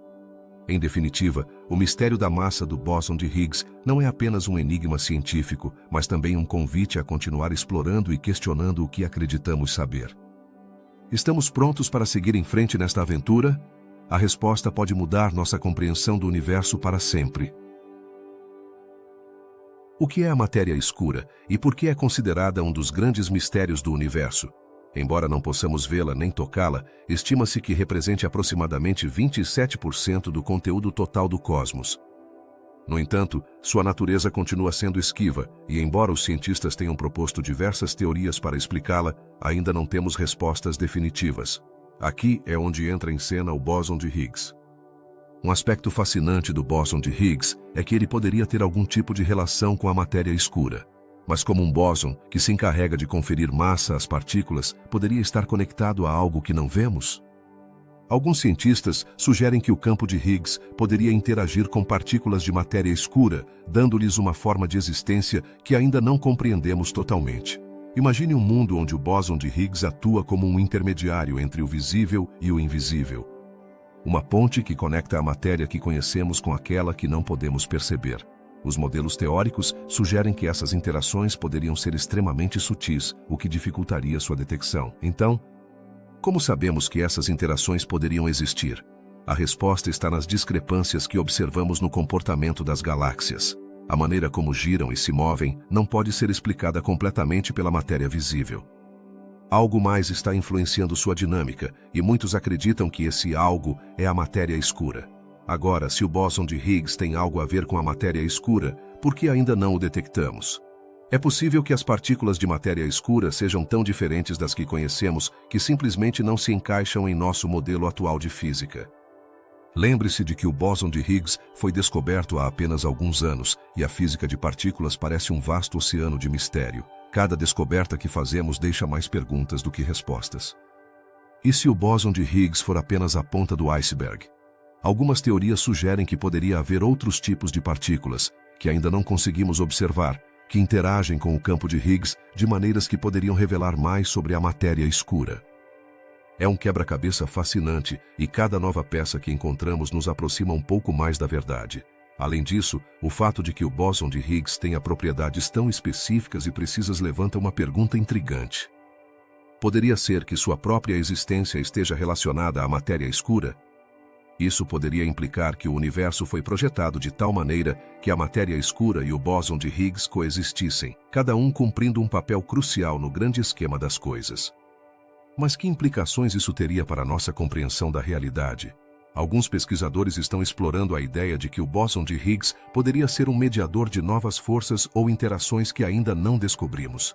Em definitiva, o mistério da massa do bóson de Higgs não é apenas um enigma científico, mas também um convite a continuar explorando e questionando o que acreditamos saber. Estamos prontos para seguir em frente nesta aventura? A resposta pode mudar nossa compreensão do universo para sempre. O que é a matéria escura e por que é considerada um dos grandes mistérios do universo? Embora não possamos vê-la nem tocá-la, estima-se que represente aproximadamente 27% do conteúdo total do cosmos. No entanto, sua natureza continua sendo esquiva, e embora os cientistas tenham proposto diversas teorias para explicá-la, ainda não temos respostas definitivas. Aqui é onde entra em cena o bóson de Higgs. Um aspecto fascinante do bóson de Higgs é que ele poderia ter algum tipo de relação com a matéria escura. Mas como um bóson, que se encarrega de conferir massa às partículas, poderia estar conectado a algo que não vemos? Alguns cientistas sugerem que o campo de Higgs poderia interagir com partículas de matéria escura, dando-lhes uma forma de existência que ainda não compreendemos totalmente. Imagine um mundo onde o bóson de Higgs atua como um intermediário entre o visível e o invisível. Uma ponte que conecta a matéria que conhecemos com aquela que não podemos perceber. Os modelos teóricos sugerem que essas interações poderiam ser extremamente sutis, o que dificultaria sua detecção. Então, como sabemos que essas interações poderiam existir? A resposta está nas discrepâncias que observamos no comportamento das galáxias. A maneira como giram e se movem não pode ser explicada completamente pela matéria visível. Algo mais está influenciando sua dinâmica, e muitos acreditam que esse algo é a matéria escura. Agora, se o bóson de Higgs tem algo a ver com a matéria escura, por que ainda não o detectamos? É possível que as partículas de matéria escura sejam tão diferentes das que conhecemos que simplesmente não se encaixam em nosso modelo atual de física. Lembre-se de que o bóson de Higgs foi descoberto há apenas alguns anos, e a física de partículas parece um vasto oceano de mistério. Cada descoberta que fazemos deixa mais perguntas do que respostas. E se o bóson de Higgs for apenas a ponta do iceberg? Algumas teorias sugerem que poderia haver outros tipos de partículas, que ainda não conseguimos observar, que interagem com o campo de Higgs de maneiras que poderiam revelar mais sobre a matéria escura. É um quebra-cabeça fascinante e cada nova peça que encontramos nos aproxima um pouco mais da verdade. Além disso, o fato de que o bóson de Higgs tenha propriedades tão específicas e precisas levanta uma pergunta intrigante. Poderia ser que sua própria existência esteja relacionada à matéria escura? Isso poderia implicar que o universo foi projetado de tal maneira que a matéria escura e o bóson de Higgs coexistissem, cada um cumprindo um papel crucial no grande esquema das coisas. Mas que implicações isso teria para a nossa compreensão da realidade? Alguns pesquisadores estão explorando a ideia de que o bóson de Higgs poderia ser um mediador de novas forças ou interações que ainda não descobrimos.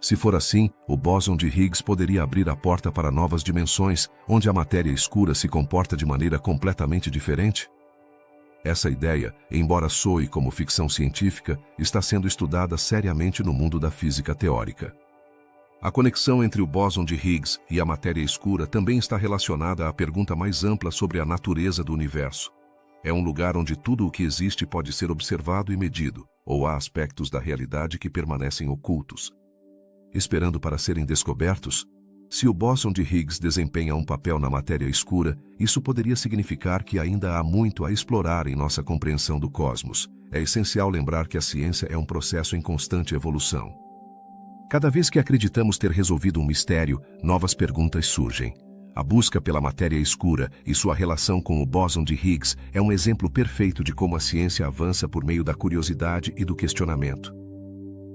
Se for assim, o bóson de Higgs poderia abrir a porta para novas dimensões, onde a matéria escura se comporta de maneira completamente diferente? Essa ideia, embora soe como ficção científica, está sendo estudada seriamente no mundo da física teórica. A conexão entre o bóson de Higgs e a matéria escura também está relacionada à pergunta mais ampla sobre a natureza do universo. É um lugar onde tudo o que existe pode ser observado e medido, ou há aspectos da realidade que permanecem ocultos, esperando para serem descobertos? Se o bóson de Higgs desempenha um papel na matéria escura, isso poderia significar que ainda há muito a explorar em nossa compreensão do cosmos. É essencial lembrar que a ciência é um processo em constante evolução. Cada vez que acreditamos ter resolvido um mistério, novas perguntas surgem. A busca pela matéria escura e sua relação com o bóson de Higgs é um exemplo perfeito de como a ciência avança por meio da curiosidade e do questionamento.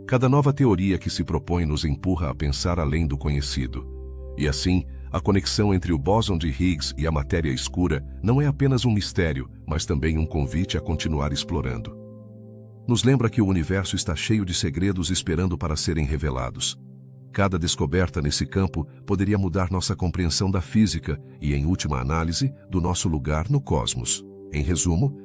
Cada nova teoria que se propõe nos empurra a pensar além do conhecido. E assim, a conexão entre o bóson de Higgs e a matéria escura não é apenas um mistério, mas também um convite a continuar explorando. Nos lembra que o universo está cheio de segredos esperando para serem revelados. Cada descoberta nesse campo poderia mudar nossa compreensão da física e, em última análise, do nosso lugar no cosmos. Em resumo,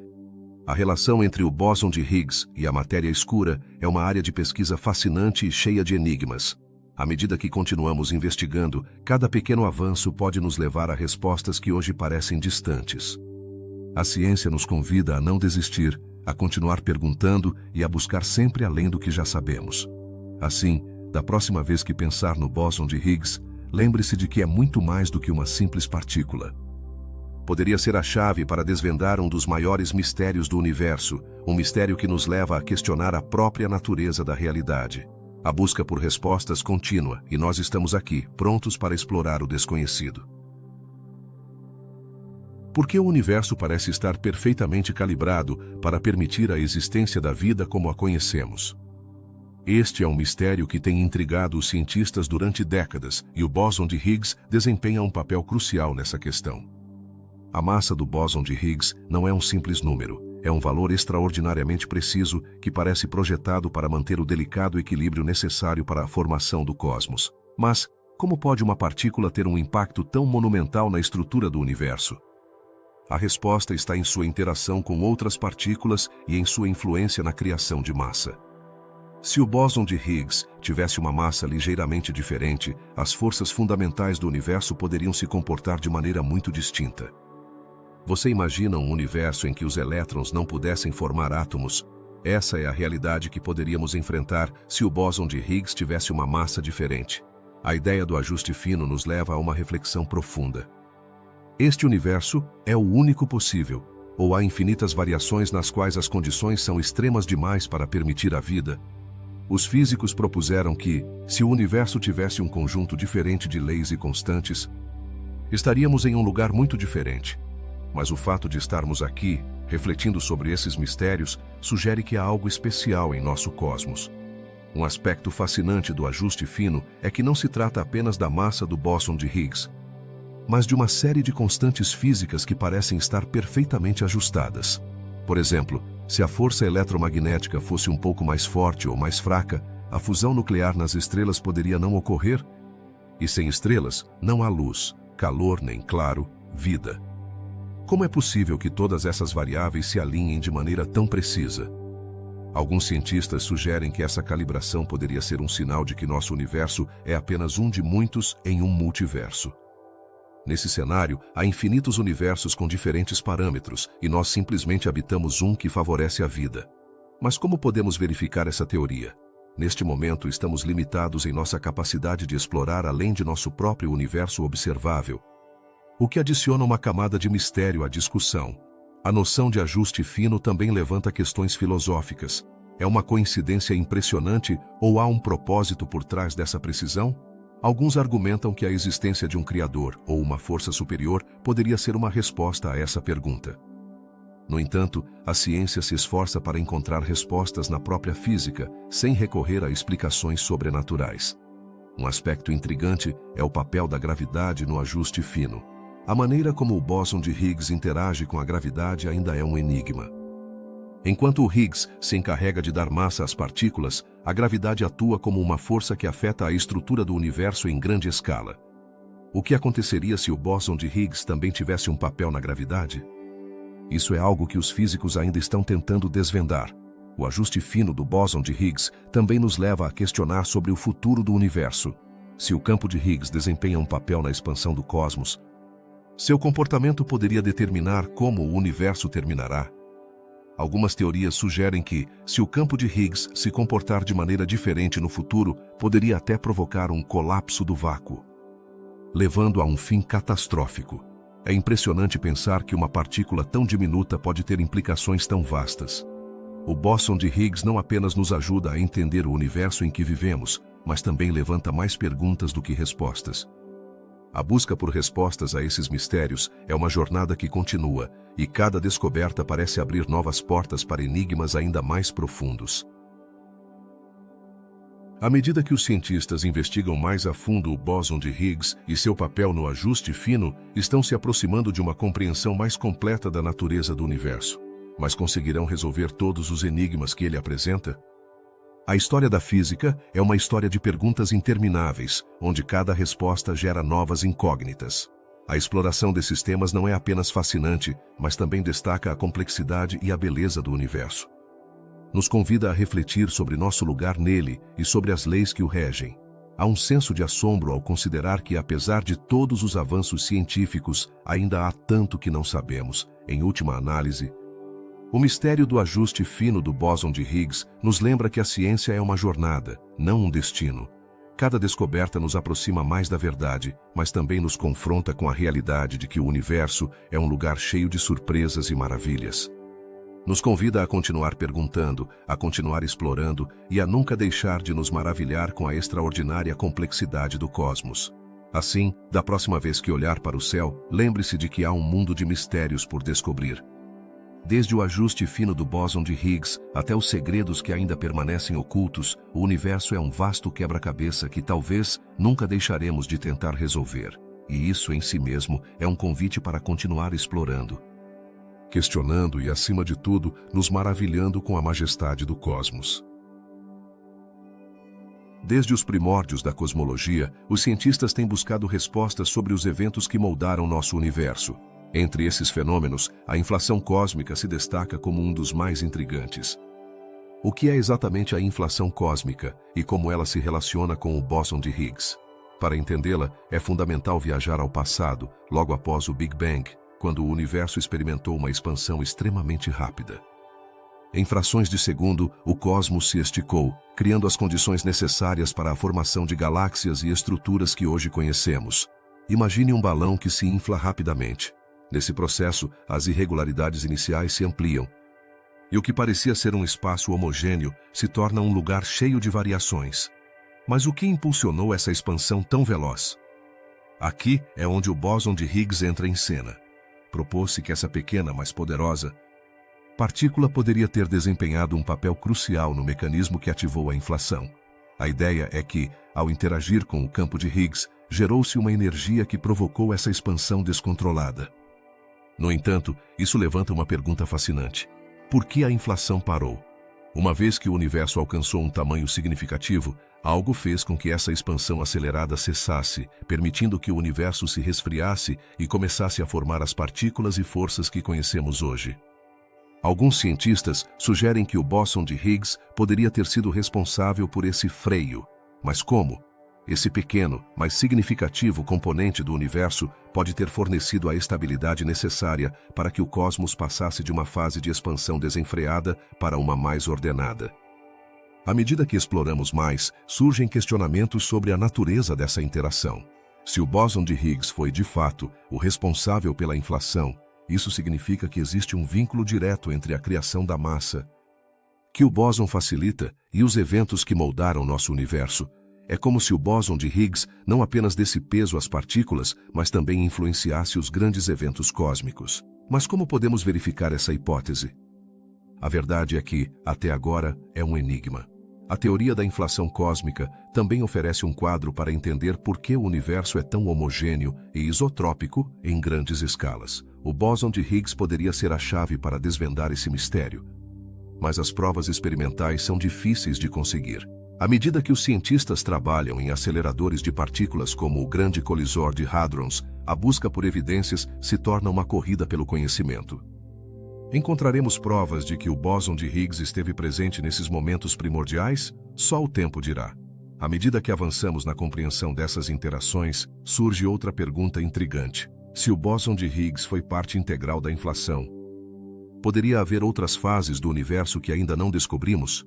a relação entre o bóson de Higgs e a matéria escura é uma área de pesquisa fascinante e cheia de enigmas. À medida que continuamos investigando, cada pequeno avanço pode nos levar a respostas que hoje parecem distantes. A ciência nos convida a não desistir, a continuar perguntando e a buscar sempre além do que já sabemos. Assim, da próxima vez que pensar no bóson de Higgs, lembre-se de que é muito mais do que uma simples partícula. Poderia ser a chave para desvendar um dos maiores mistérios do universo, um mistério que nos leva a questionar a própria natureza da realidade. A busca por respostas contínua, e nós estamos aqui, prontos para explorar o desconhecido. Por que o universo parece estar perfeitamente calibrado para permitir a existência da vida como a conhecemos? Este é um mistério que tem intrigado os cientistas durante décadas, e o bóson de Higgs desempenha um papel crucial nessa questão. A massa do bóson de Higgs não é um simples número, é um valor extraordinariamente preciso que parece projetado para manter o delicado equilíbrio necessário para a formação do cosmos. Mas, como pode uma partícula ter um impacto tão monumental na estrutura do universo? A resposta está em sua interação com outras partículas e em sua influência na criação de massa. Se o bóson de Higgs tivesse uma massa ligeiramente diferente, as forças fundamentais do universo poderiam se comportar de maneira muito distinta. Você imagina um universo em que os elétrons não pudessem formar átomos? Essa é a realidade que poderíamos enfrentar se o bóson de Higgs tivesse uma massa diferente. A ideia do ajuste fino nos leva a uma reflexão profunda. Este universo é o único possível, ou há infinitas variações nas quais as condições são extremas demais para permitir a vida? Os físicos propuseram que, se o universo tivesse um conjunto diferente de leis e constantes, estaríamos em um lugar muito diferente. Mas o fato de estarmos aqui, refletindo sobre esses mistérios, sugere que há algo especial em nosso cosmos. Um aspecto fascinante do ajuste fino é que não se trata apenas da massa do bóson de Higgs, mas de uma série de constantes físicas que parecem estar perfeitamente ajustadas. Por exemplo, se a força eletromagnética fosse um pouco mais forte ou mais fraca, a fusão nuclear nas estrelas poderia não ocorrer. E sem estrelas, não há luz, calor nem, claro, vida. Como é possível que todas essas variáveis se alinhem de maneira tão precisa? Alguns cientistas sugerem que essa calibração poderia ser um sinal de que nosso universo é apenas um de muitos em um multiverso. Nesse cenário, há infinitos universos com diferentes parâmetros, e nós simplesmente habitamos um que favorece a vida. Mas como podemos verificar essa teoria? Neste momento, estamos limitados em nossa capacidade de explorar além de nosso próprio universo observável, o que adiciona uma camada de mistério à discussão. A noção de ajuste fino também levanta questões filosóficas. É uma coincidência impressionante ou há um propósito por trás dessa precisão? Alguns argumentam que a existência de um criador ou uma força superior poderia ser uma resposta a essa pergunta. No entanto, a ciência se esforça para encontrar respostas na própria física, sem recorrer a explicações sobrenaturais. Um aspecto intrigante é o papel da gravidade no ajuste fino. A maneira como o bóson de Higgs interage com a gravidade ainda é um enigma. Enquanto o Higgs se encarrega de dar massa às partículas, a gravidade atua como uma força que afeta a estrutura do universo em grande escala. O que aconteceria se o bóson de Higgs também tivesse um papel na gravidade? Isso é algo que os físicos ainda estão tentando desvendar. O ajuste fino do bóson de Higgs também nos leva a questionar sobre o futuro do universo. Se o campo de Higgs desempenha um papel na expansão do cosmos, seu comportamento poderia determinar como o universo terminará. Algumas teorias sugerem que, se o campo de Higgs se comportar de maneira diferente no futuro, poderia até provocar um colapso do vácuo, levando a um fim catastrófico. É impressionante pensar que uma partícula tão diminuta pode ter implicações tão vastas. O bóson de Higgs não apenas nos ajuda a entender o universo em que vivemos, mas também levanta mais perguntas do que respostas. A busca por respostas a esses mistérios é uma jornada que continua, e cada descoberta parece abrir novas portas para enigmas ainda mais profundos. À medida que os cientistas investigam mais a fundo o bóson de Higgs e seu papel no ajuste fino, estão se aproximando de uma compreensão mais completa da natureza do universo. Mas conseguirão resolver todos os enigmas que ele apresenta? A história da física é uma história de perguntas intermináveis, onde cada resposta gera novas incógnitas. A exploração desses temas não é apenas fascinante, mas também destaca a complexidade e a beleza do universo. Nos convida a refletir sobre nosso lugar nele e sobre as leis que o regem. Há um senso de assombro ao considerar que, apesar de todos os avanços científicos, ainda há tanto que não sabemos. Em última análise, o mistério do ajuste fino do bóson de Higgs nos lembra que a ciência é uma jornada, não um destino. Cada descoberta nos aproxima mais da verdade, mas também nos confronta com a realidade de que o universo é um lugar cheio de surpresas e maravilhas. Nos convida a continuar perguntando, a continuar explorando e a nunca deixar de nos maravilhar com a extraordinária complexidade do cosmos. Assim, da próxima vez que olhar para o céu, lembre-se de que há um mundo de mistérios por descobrir. Desde o ajuste fino do bóson de Higgs até os segredos que ainda permanecem ocultos, o universo é um vasto quebra-cabeça que talvez nunca deixaremos de tentar resolver. E isso em si mesmo é um convite para continuar explorando, questionando e, acima de tudo, nos maravilhando com a majestade do cosmos. Desde os primórdios da cosmologia, os cientistas têm buscado respostas sobre os eventos que moldaram nosso universo. Entre esses fenômenos, a inflação cósmica se destaca como um dos mais intrigantes. O que é exatamente a inflação cósmica e como ela se relaciona com o bóson de Higgs? Para entendê-la, é fundamental viajar ao passado, logo após o Big Bang, quando o universo experimentou uma expansão extremamente rápida. Em frações de segundo, o cosmos se esticou, criando as condições necessárias para a formação de galáxias e estruturas que hoje conhecemos. Imagine um balão que se infla rapidamente. Nesse processo, as irregularidades iniciais se ampliam, e o que parecia ser um espaço homogêneo se torna um lugar cheio de variações. Mas o que impulsionou essa expansão tão veloz? Aqui é onde o bóson de Higgs entra em cena. Propôs-se que essa pequena, mas poderosa partícula poderia ter desempenhado um papel crucial no mecanismo que ativou a inflação. A ideia é que, ao interagir com o campo de Higgs, gerou-se uma energia que provocou essa expansão descontrolada. No entanto, isso levanta uma pergunta fascinante. Por que a inflação parou? Uma vez que o universo alcançou um tamanho significativo, algo fez com que essa expansão acelerada cessasse, permitindo que o universo se resfriasse e começasse a formar as partículas e forças que conhecemos hoje. Alguns cientistas sugerem que o bóson de Higgs poderia ter sido responsável por esse freio. Mas como? Esse pequeno, mas significativo componente do universo pode ter fornecido a estabilidade necessária para que o cosmos passasse de uma fase de expansão desenfreada para uma mais ordenada. À medida que exploramos mais, surgem questionamentos sobre a natureza dessa interação. Se o bóson de Higgs foi, de fato, o responsável pela inflação, isso significa que existe um vínculo direto entre a criação da massa que o bóson facilita e os eventos que moldaram nosso universo. É como se o bóson de Higgs não apenas desse peso às partículas, mas também influenciasse os grandes eventos cósmicos. Mas como podemos verificar essa hipótese? A verdade é que, até agora, é um enigma. A teoria da inflação cósmica também oferece um quadro para entender por que o universo é tão homogêneo e isotrópico em grandes escalas. O bóson de Higgs poderia ser a chave para desvendar esse mistério. Mas as provas experimentais são difíceis de conseguir. À medida que os cientistas trabalham em aceleradores de partículas como o Grande Colisor de Hadrons, a busca por evidências se torna uma corrida pelo conhecimento. Encontraremos provas de que o bóson de Higgs esteve presente nesses momentos primordiais? Só o tempo dirá. À medida que avançamos na compreensão dessas interações, surge outra pergunta intrigante. Se o bóson de Higgs foi parte integral da inflação, poderia haver outras fases do universo que ainda não descobrimos?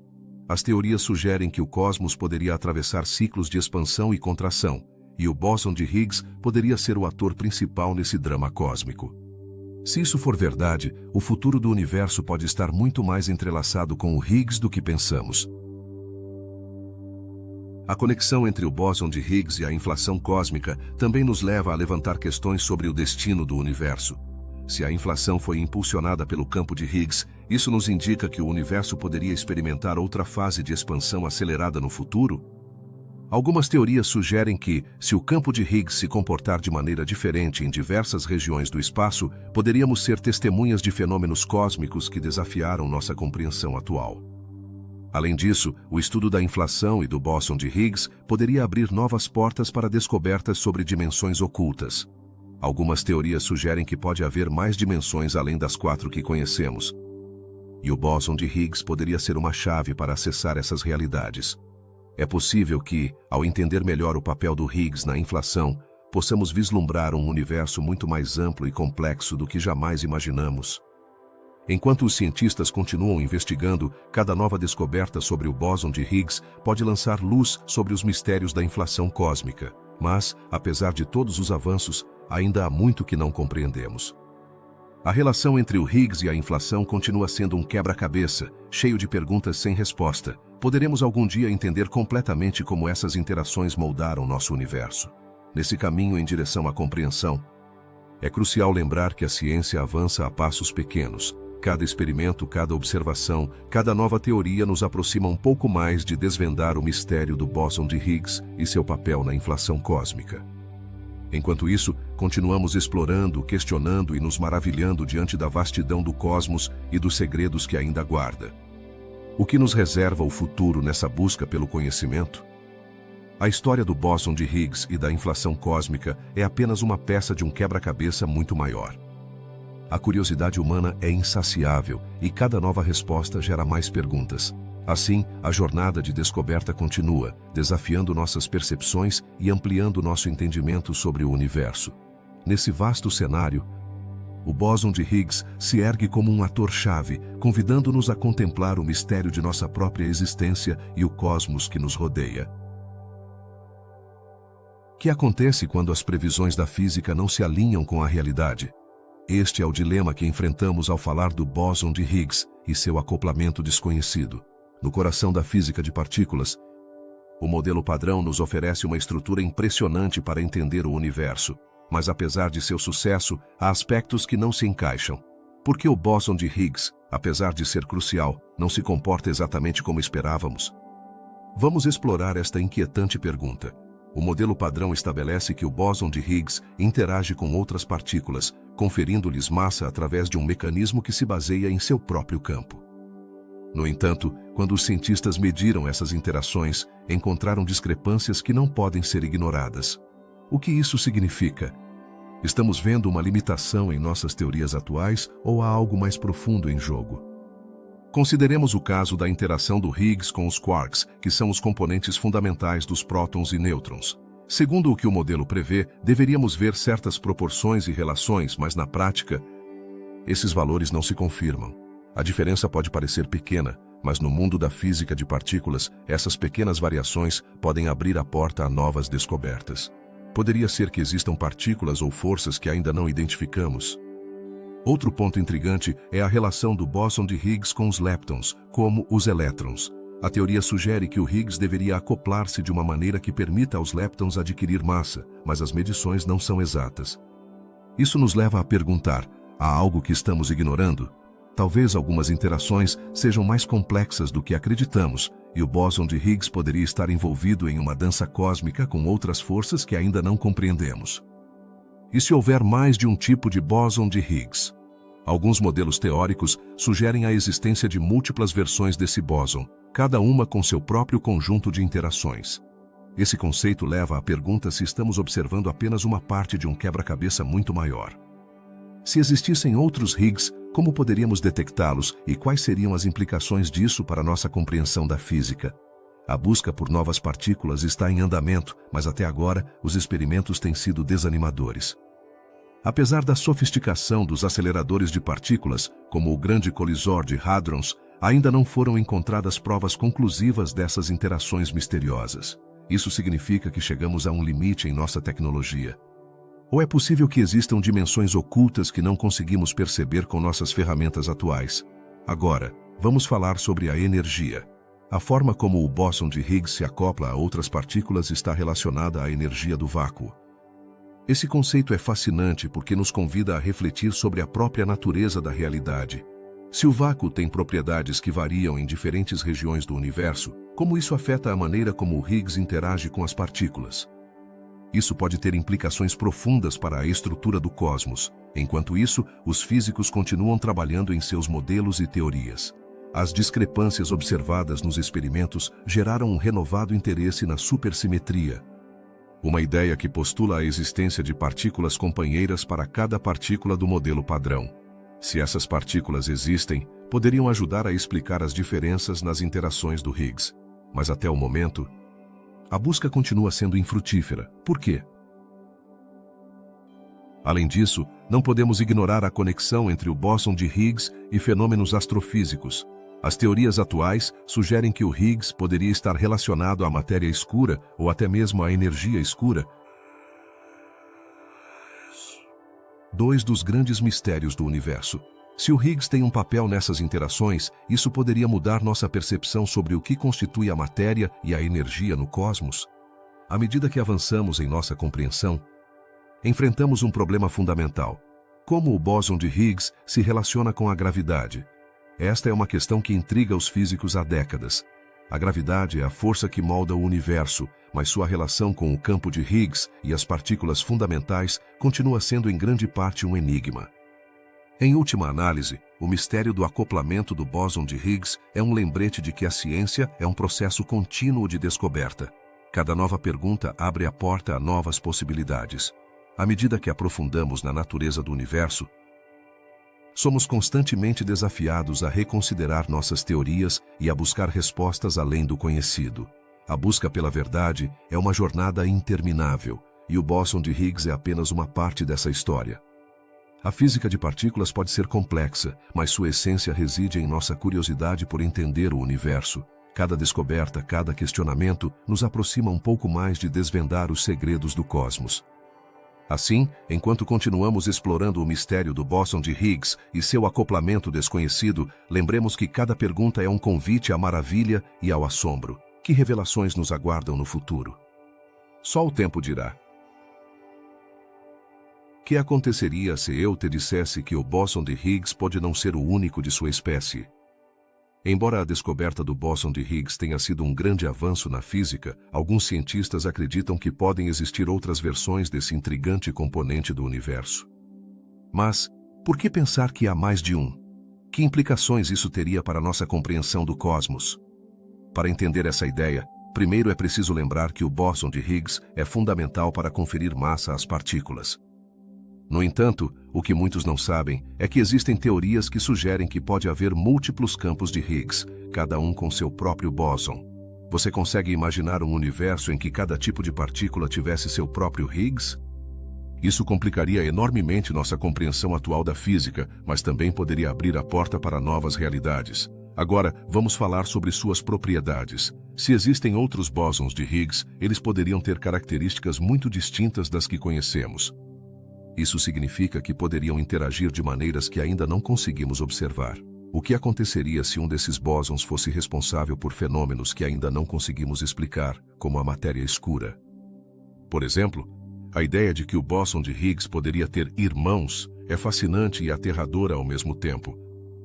As teorias sugerem que o cosmos poderia atravessar ciclos de expansão e contração, e o bóson de Higgs poderia ser o ator principal nesse drama cósmico. Se isso for verdade, o futuro do universo pode estar muito mais entrelaçado com o Higgs do que pensamos. A conexão entre o bóson de Higgs e a inflação cósmica também nos leva a levantar questões sobre o destino do universo. Se a inflação foi impulsionada pelo campo de Higgs, isso nos indica que o universo poderia experimentar outra fase de expansão acelerada no futuro? Algumas teorias sugerem que, se o campo de Higgs se comportar de maneira diferente em diversas regiões do espaço, poderíamos ser testemunhas de fenômenos cósmicos que desafiaram nossa compreensão atual. Além disso, o estudo da inflação e do bóson de Higgs poderia abrir novas portas para descobertas sobre dimensões ocultas. Algumas teorias sugerem que pode haver mais dimensões além das 4 que conhecemos. E o bóson de Higgs poderia ser uma chave para acessar essas realidades. É possível que, ao entender melhor o papel do Higgs na inflação, possamos vislumbrar um universo muito mais amplo e complexo do que jamais imaginamos. Enquanto os cientistas continuam investigando, cada nova descoberta sobre o bóson de Higgs pode lançar luz sobre os mistérios da inflação cósmica. Mas, apesar de todos os avanços, ainda há muito que não compreendemos. A relação entre o Higgs e a inflação continua sendo um quebra-cabeça, cheio de perguntas sem resposta. Poderemos algum dia entender completamente como essas interações moldaram nosso universo. Nesse caminho em direção à compreensão, é crucial lembrar que a ciência avança a passos pequenos. Cada experimento, cada observação, cada nova teoria nos aproxima um pouco mais de desvendar o mistério do bóson de Higgs e seu papel na inflação cósmica. Enquanto isso, continuamos explorando, questionando e nos maravilhando diante da vastidão do cosmos e dos segredos que ainda guarda. O que nos reserva o futuro nessa busca pelo conhecimento? A história do bóson de Higgs e da inflação cósmica é apenas uma peça de um quebra-cabeça muito maior. A curiosidade humana é insaciável e cada nova resposta gera mais perguntas. Assim, a jornada de descoberta continua, desafiando nossas percepções e ampliando nosso entendimento sobre o universo. Nesse vasto cenário, o bóson de Higgs se ergue como um ator-chave, convidando-nos a contemplar o mistério de nossa própria existência e o cosmos que nos rodeia. O que acontece quando as previsões da física não se alinham com a realidade? Este é o dilema que enfrentamos ao falar do bóson de Higgs e seu acoplamento desconhecido. No coração da física de partículas, o modelo padrão nos oferece uma estrutura impressionante para entender o universo. Mas apesar de seu sucesso, há aspectos que não se encaixam. Por que o bóson de Higgs, apesar de ser crucial, não se comporta exatamente como esperávamos? Vamos explorar esta inquietante pergunta. O modelo padrão estabelece que o bóson de Higgs interage com outras partículas, conferindo-lhes massa através de um mecanismo que se baseia em seu próprio campo. No entanto, quando os cientistas mediram essas interações, encontraram discrepâncias que não podem ser ignoradas. O que isso significa? Estamos vendo uma limitação em nossas teorias atuais ou há algo mais profundo em jogo? Consideremos o caso da interação do Higgs com os quarks, que são os componentes fundamentais dos prótons e nêutrons. Segundo o que o modelo prevê, deveríamos ver certas proporções e relações, mas na prática, esses valores não se confirmam. A diferença pode parecer pequena, Mas no mundo da física de partículas, essas pequenas variações podem abrir a porta a novas descobertas. Poderia ser que existam partículas ou forças que ainda não identificamos. Outro ponto intrigante é a relação do bóson de Higgs com os leptons, como os elétrons. A teoria sugere que o Higgs deveria acoplar-se de uma maneira que permita aos leptons adquirir massa, mas as medições não são exatas. Isso nos leva a perguntar: há algo que estamos ignorando? Talvez algumas interações sejam mais complexas do que acreditamos, e o bóson de Higgs poderia estar envolvido em uma dança cósmica com outras forças que ainda não compreendemos. E se houver mais de um tipo de bóson de Higgs? Alguns modelos teóricos sugerem a existência de múltiplas versões desse bóson, cada uma com seu próprio conjunto de interações. Esse conceito leva à pergunta se estamos observando apenas uma parte de um quebra-cabeça muito maior. Se existissem outros Higgs, como poderíamos detectá-los e quais seriam as implicações disso para nossa compreensão da física? A busca por novas partículas está em andamento, mas até agora os experimentos têm sido desanimadores. Apesar da sofisticação dos aceleradores de partículas, como o Grande Colisor de Hadrons, ainda não foram encontradas provas conclusivas dessas interações misteriosas. Isso significa que chegamos a um limite em nossa tecnologia. Ou é possível que existam dimensões ocultas que não conseguimos perceber com nossas ferramentas atuais? Agora, vamos falar sobre a energia. A forma como o bóson de Higgs se acopla a outras partículas está relacionada à energia do vácuo. Esse conceito é fascinante porque nos convida a refletir sobre a própria natureza da realidade. Se o vácuo tem propriedades que variam em diferentes regiões do universo, como isso afeta a maneira como o Higgs interage com as partículas? Isso pode ter implicações profundas para a estrutura do cosmos. Enquanto isso, os físicos continuam trabalhando em seus modelos e teorias. As discrepâncias observadas nos experimentos geraram um renovado interesse na supersimetria, uma ideia que postula a existência de partículas companheiras para cada partícula do modelo padrão. Se essas partículas existem, poderiam ajudar a explicar as diferenças nas interações do Higgs. Mas até o momento, a busca continua sendo infrutífera. Por quê? Além disso, não podemos ignorar a conexão entre o bóson de Higgs e fenômenos astrofísicos. As teorias atuais sugerem que o Higgs poderia estar relacionado à matéria escura ou até mesmo à energia escura. Dois dos grandes mistérios do universo. Se o Higgs tem um papel nessas interações, isso poderia mudar nossa percepção sobre o que constitui a matéria e a energia no cosmos. À medida que avançamos em nossa compreensão, enfrentamos um problema fundamental: como o bóson de Higgs se relaciona com a gravidade? Esta é uma questão que intriga os físicos há décadas. A gravidade é a força que molda o universo, mas sua relação com o campo de Higgs e as partículas fundamentais continua sendo em grande parte um enigma. Em última análise, o mistério do acoplamento do bóson de Higgs é um lembrete de que a ciência é um processo contínuo de descoberta. Cada nova pergunta abre a porta a novas possibilidades. À medida que aprofundamos na natureza do universo, somos constantemente desafiados a reconsiderar nossas teorias e a buscar respostas além do conhecido. A busca pela verdade é uma jornada interminável, e o bóson de Higgs é apenas uma parte dessa história. A física de partículas pode ser complexa, mas sua essência reside em nossa curiosidade por entender o universo. Cada descoberta, cada questionamento, nos aproxima um pouco mais de desvendar os segredos do cosmos. Assim, enquanto continuamos explorando o mistério do bóson de Higgs e seu acoplamento desconhecido, lembremos que cada pergunta é um convite à maravilha e ao assombro. Que revelações nos aguardam no futuro? Só o tempo dirá. O que aconteceria se eu te dissesse que o bóson de Higgs pode não ser o único de sua espécie? Embora a descoberta do bóson de Higgs tenha sido um grande avanço na física, alguns cientistas acreditam que podem existir outras versões desse intrigante componente do universo. Mas, por que pensar que há mais de um? Que implicações isso teria para nossa compreensão do cosmos? Para entender essa ideia, primeiro é preciso lembrar que o bóson de Higgs é fundamental para conferir massa às partículas. No entanto, o que muitos não sabem é que existem teorias que sugerem que pode haver múltiplos campos de Higgs, cada um com seu próprio bóson. Você consegue imaginar um universo em que cada tipo de partícula tivesse seu próprio Higgs? Isso complicaria enormemente nossa compreensão atual da física, mas também poderia abrir a porta para novas realidades. Agora, vamos falar sobre suas propriedades. Se existem outros bósons de Higgs, eles poderiam ter características muito distintas das que conhecemos. Isso significa que poderiam interagir de maneiras que ainda não conseguimos observar. O que aconteceria se um desses bósons fosse responsável por fenômenos que ainda não conseguimos explicar, como a matéria escura? Por exemplo, a ideia de que o bóson de Higgs poderia ter irmãos é fascinante e aterradora ao mesmo tempo.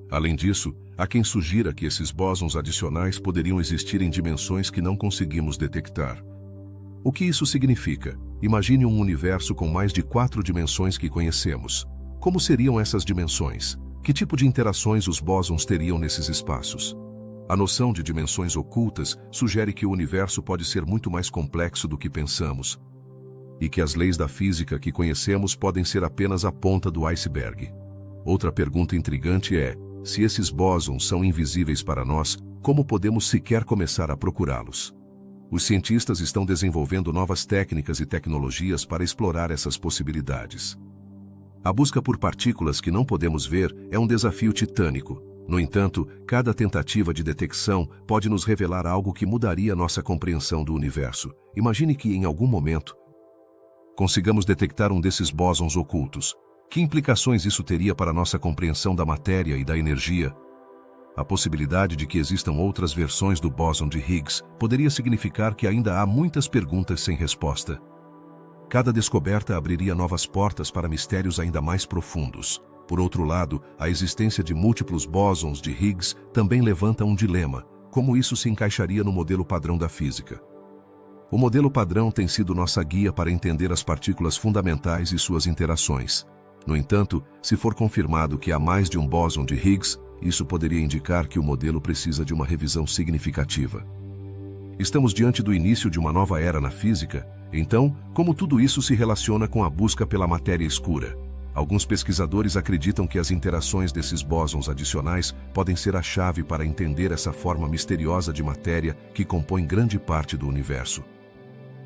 Além disso, há quem sugira que esses bósons adicionais poderiam existir em dimensões que não conseguimos detectar. O que isso significa? Imagine um universo com mais de 4 dimensões que conhecemos. Como seriam essas dimensões? Que tipo de interações os bósons teriam nesses espaços? A noção de dimensões ocultas sugere que o universo pode ser muito mais complexo do que pensamos, e que as leis da física que conhecemos podem ser apenas a ponta do iceberg. Outra pergunta intrigante é: se esses bósons são invisíveis para nós, como podemos sequer começar a procurá-los? Os cientistas estão desenvolvendo novas técnicas e tecnologias para explorar essas possibilidades. A busca por partículas que não podemos ver é um desafio titânico. No entanto, cada tentativa de detecção pode nos revelar algo que mudaria nossa compreensão do universo. Imagine que, em algum momento, consigamos detectar um desses bósons ocultos. Que implicações isso teria para nossa compreensão da matéria e da energia? A possibilidade de que existam outras versões do bóson de Higgs poderia significar que ainda há muitas perguntas sem resposta. Cada descoberta abriria novas portas para mistérios ainda mais profundos. Por outro lado, a existência de múltiplos bósons de Higgs também levanta um dilema: como isso se encaixaria no modelo padrão da física? O modelo padrão tem sido nossa guia para entender as partículas fundamentais e suas interações. No entanto, se for confirmado que há mais de um bóson de Higgs, isso poderia indicar que o modelo precisa de uma revisão significativa. Estamos diante do início de uma nova era na física, então, como tudo isso se relaciona com a busca pela matéria escura? Alguns pesquisadores acreditam que as interações desses bósons adicionais podem ser a chave para entender essa forma misteriosa de matéria que compõe grande parte do universo.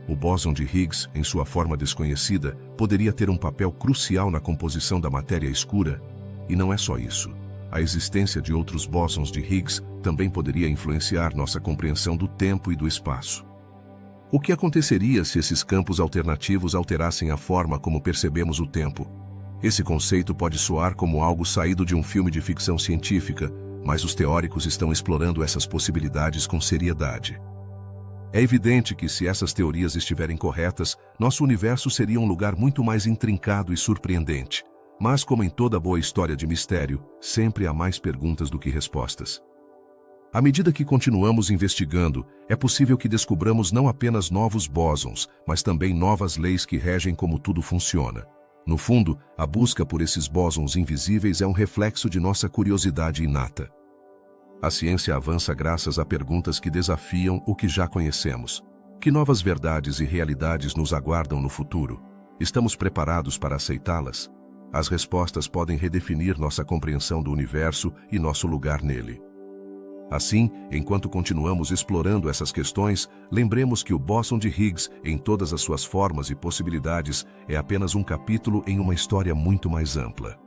O bóson de Higgs, em sua forma desconhecida, poderia ter um papel crucial na composição da matéria escura. E não é só isso. A existência de outros bósons de Higgs também poderia influenciar nossa compreensão do tempo e do espaço. O que aconteceria se esses campos alternativos alterassem a forma como percebemos o tempo? Esse conceito pode soar como algo saído de um filme de ficção científica, mas os teóricos estão explorando essas possibilidades com seriedade. É evidente que, se essas teorias estiverem corretas, nosso universo seria um lugar muito mais intrincado e surpreendente. Mas, como em toda boa história de mistério, sempre há mais perguntas do que respostas. À medida que continuamos investigando, é possível que descubramos não apenas novos bósons, mas também novas leis que regem como tudo funciona. No fundo, a busca por esses bósons invisíveis é um reflexo de nossa curiosidade inata. A ciência avança graças a perguntas que desafiam o que já conhecemos. Que novas verdades e realidades nos aguardam no futuro? Estamos preparados para aceitá-las? As respostas podem redefinir nossa compreensão do universo e nosso lugar nele. Assim, enquanto continuamos explorando essas questões, lembremos que o bóson de Higgs, em todas as suas formas e possibilidades, é apenas um capítulo em uma história muito mais ampla.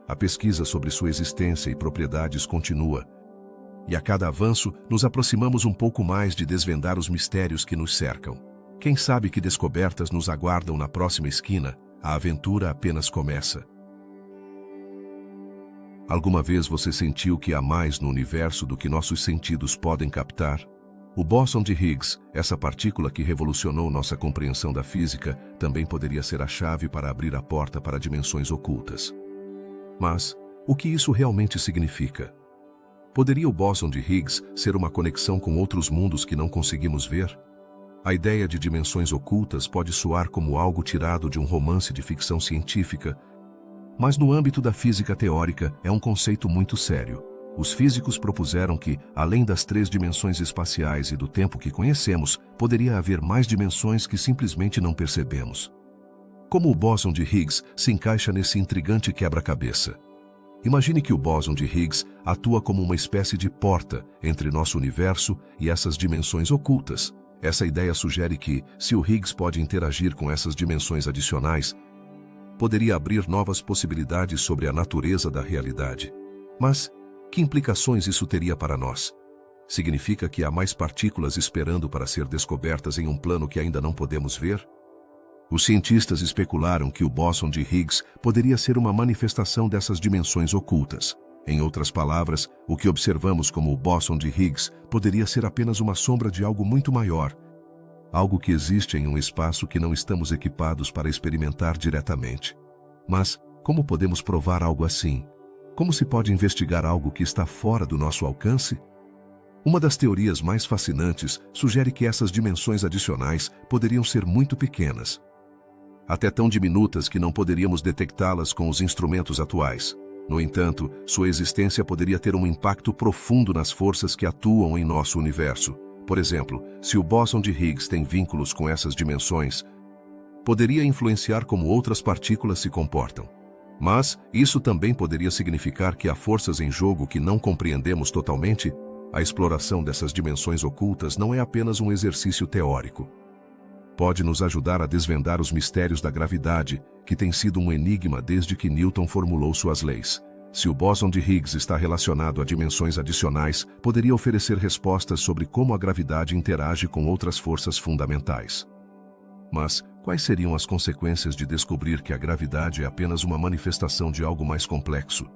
A pesquisa sobre sua existência e propriedades continua, e a cada avanço nos aproximamos um pouco mais de desvendar os mistérios que nos cercam. Quem sabe que descobertas nos aguardam na próxima esquina? A aventura apenas começa. Alguma vez você sentiu que há mais no universo do que nossos sentidos podem captar? O bóson de Higgs, essa partícula que revolucionou nossa compreensão da física, também poderia ser a chave para abrir a porta para dimensões ocultas. Mas, o que isso realmente significa? Poderia o bóson de Higgs ser uma conexão com outros mundos que não conseguimos ver? A ideia de dimensões ocultas pode soar como algo tirado de um romance de ficção científica, mas no âmbito da física teórica é um conceito muito sério. Os físicos propuseram que, além das 3 dimensões espaciais e do tempo que conhecemos, poderia haver mais dimensões que simplesmente não percebemos. Como o bóson de Higgs se encaixa nesse intrigante quebra-cabeça? Imagine que o bóson de Higgs atua como uma espécie de porta entre nosso universo e essas dimensões ocultas. Essa ideia sugere que, se o Higgs pode interagir com essas dimensões adicionais, poderia abrir novas possibilidades sobre a natureza da realidade. Mas, Que implicações isso teria para nós? Significa que há mais partículas esperando para ser descobertas em um plano que ainda não podemos ver? Os cientistas especularam que o bóson de Higgs poderia ser uma manifestação dessas dimensões ocultas. Em outras palavras, o que observamos como o bóson de Higgs poderia ser apenas uma sombra de algo muito maior, algo que existe em um espaço que não estamos equipados para experimentar diretamente. Mas, como podemos provar algo assim? Como se pode investigar algo que está fora do nosso alcance? Uma das teorias mais fascinantes sugere que essas dimensões adicionais poderiam ser muito pequenas, até tão diminutas que não poderíamos detectá-las com os instrumentos atuais. No entanto, sua existência poderia ter um impacto profundo nas forças que atuam em nosso universo. Por exemplo, se o bóson de Higgs tem vínculos com essas dimensões, poderia influenciar como outras partículas se comportam. Mas isso também poderia significar que há forças em jogo que não compreendemos totalmente. A exploração dessas dimensões ocultas não é apenas um exercício teórico. Pode nos ajudar a desvendar os mistérios da gravidade, que tem sido um enigma desde que Newton formulou suas leis. Se o bóson de Higgs está relacionado a dimensões adicionais, poderia oferecer respostas sobre como a gravidade interage com outras forças fundamentais. Mas quais seriam as consequências de descobrir que a gravidade é apenas uma manifestação de algo mais complexo?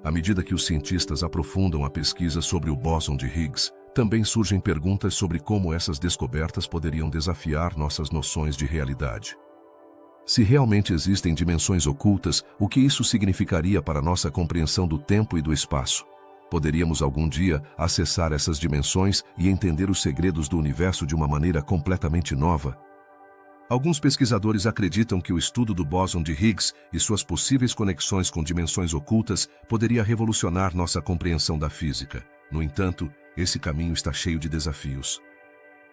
À medida que os cientistas aprofundam a pesquisa sobre o bóson de Higgs, também surgem perguntas sobre como essas descobertas poderiam desafiar nossas noções de realidade. Se realmente existem dimensões ocultas, o que isso significaria para nossa compreensão do tempo e do espaço? Poderíamos algum dia acessar essas dimensões e entender os segredos do universo de uma maneira completamente nova? Alguns pesquisadores acreditam que o estudo do bóson de Higgs e suas possíveis conexões com dimensões ocultas poderia revolucionar nossa compreensão da física. No entanto, esse caminho está cheio de desafios.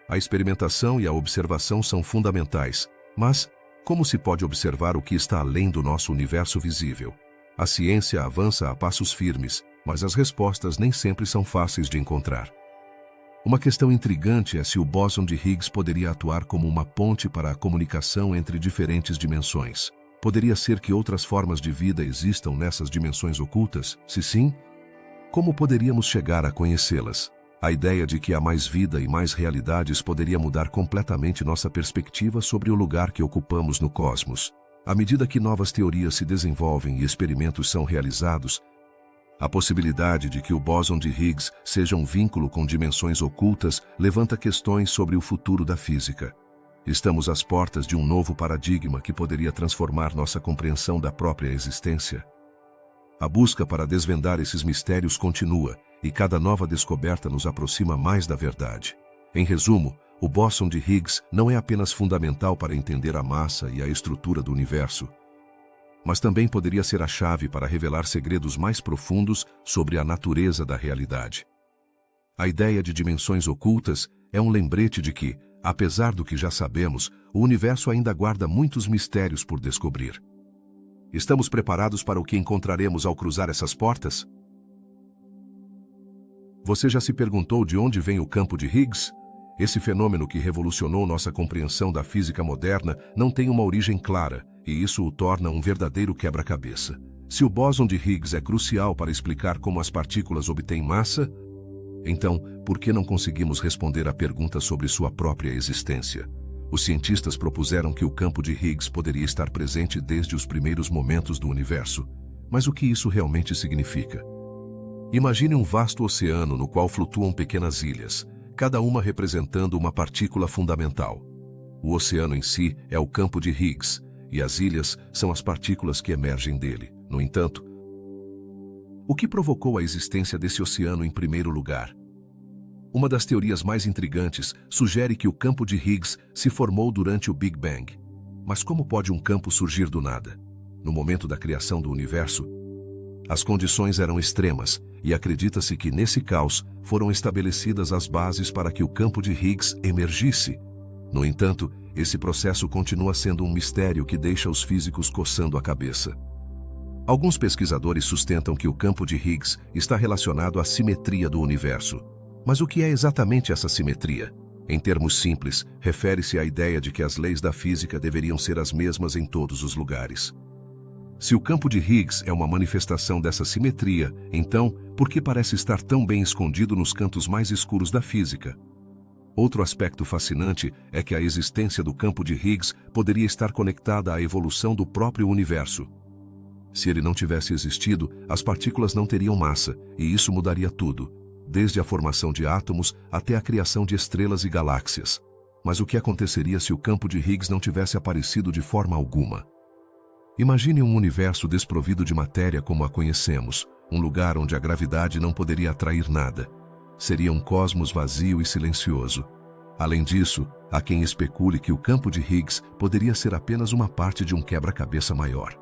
A experimentação e a observação são fundamentais, mas como se pode observar o que está além do nosso universo visível? A ciência avança a passos firmes, mas as respostas nem sempre são fáceis de encontrar. Uma questão intrigante é se o bóson de Higgs poderia atuar como uma ponte para a comunicação entre diferentes dimensões. Poderia ser que outras formas de vida existam nessas dimensões ocultas? Se sim, como poderíamos chegar a conhecê-las? A ideia de que há mais vida e mais realidades poderia mudar completamente nossa perspectiva sobre o lugar que ocupamos no cosmos. À medida que novas teorias se desenvolvem e experimentos são realizados, a possibilidade de que o bóson de Higgs seja um vínculo com dimensões ocultas levanta questões sobre o futuro da física. Estamos às portas de um novo paradigma que poderia transformar nossa compreensão da própria existência. A busca para desvendar esses mistérios continua, e cada nova descoberta nos aproxima mais da verdade. Em resumo, o bóson de Higgs não é apenas fundamental para entender a massa e a estrutura do universo, mas também poderia ser a chave para revelar segredos mais profundos sobre a natureza da realidade. A ideia de dimensões ocultas é um lembrete de que, apesar do que já sabemos, o universo ainda guarda muitos mistérios por descobrir. Estamos preparados para o que encontraremos ao cruzar essas portas? Você já se perguntou de onde vem o campo de Higgs? Esse fenômeno que revolucionou nossa compreensão da física moderna não tem uma origem clara, e isso o torna um verdadeiro quebra-cabeça. Se o bóson de Higgs é crucial para explicar como as partículas obtêm massa, então, por que não conseguimos responder à pergunta sobre sua própria existência? Os cientistas propuseram que o campo de Higgs poderia estar presente desde os primeiros momentos do universo. Mas o que isso realmente significa? Imagine um vasto oceano no qual flutuam pequenas ilhas, cada uma representando uma partícula fundamental. O oceano em si é o campo de Higgs, e as ilhas são as partículas que emergem dele. No entanto, o que provocou a existência desse oceano em primeiro lugar? Uma das teorias mais intrigantes sugere que o campo de Higgs se formou durante o Big Bang. Mas como pode um campo surgir do nada? No momento da criação do universo, as condições eram extremas, e acredita-se que nesse caos foram estabelecidas as bases para que o campo de Higgs emergisse. No entanto, esse processo continua sendo um mistério que deixa os físicos coçando a cabeça. Alguns pesquisadores sustentam que o campo de Higgs está relacionado à simetria do universo. Mas o que é exatamente essa simetria? Em termos simples, refere-se à ideia de que as leis da física deveriam ser as mesmas em todos os lugares. Se o campo de Higgs é uma manifestação dessa simetria, então, por que parece estar tão bem escondido nos cantos mais escuros da física? Outro aspecto fascinante é que a existência do campo de Higgs poderia estar conectada à evolução do próprio universo. Se ele não tivesse existido, as partículas não teriam massa, e isso mudaria tudo, desde a formação de átomos até a criação de estrelas e galáxias. Mas o que aconteceria se o campo de Higgs não tivesse aparecido de forma alguma? Imagine um universo desprovido de matéria como a conhecemos, um lugar onde a gravidade não poderia atrair nada. Seria um cosmos vazio e silencioso. Além disso, há quem especule que o campo de Higgs poderia ser apenas uma parte de um quebra-cabeça maior.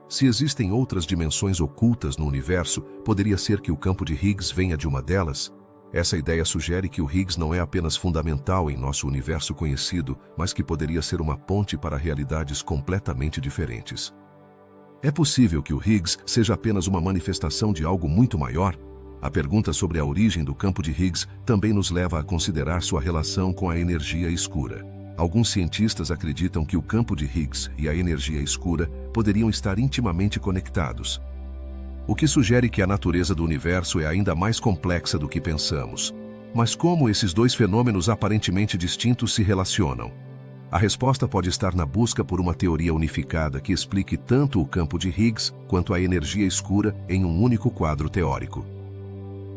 Se existem outras dimensões ocultas no universo, poderia ser que o campo de Higgs venha de uma delas? Essa ideia sugere que o Higgs não é apenas fundamental em nosso universo conhecido, mas que poderia ser uma ponte para realidades completamente diferentes. É possível que o Higgs seja apenas uma manifestação de algo muito maior? A pergunta sobre a origem do campo de Higgs também nos leva a considerar sua relação com a energia escura. Alguns cientistas acreditam que o campo de Higgs e a energia escura poderiam estar intimamente conectados, o que sugere que a natureza do universo é ainda mais complexa do que pensamos. Mas como esses dois fenômenos aparentemente distintos se relacionam? A resposta pode estar na busca por uma teoria unificada que explique tanto o campo de Higgs quanto a energia escura em um único quadro teórico.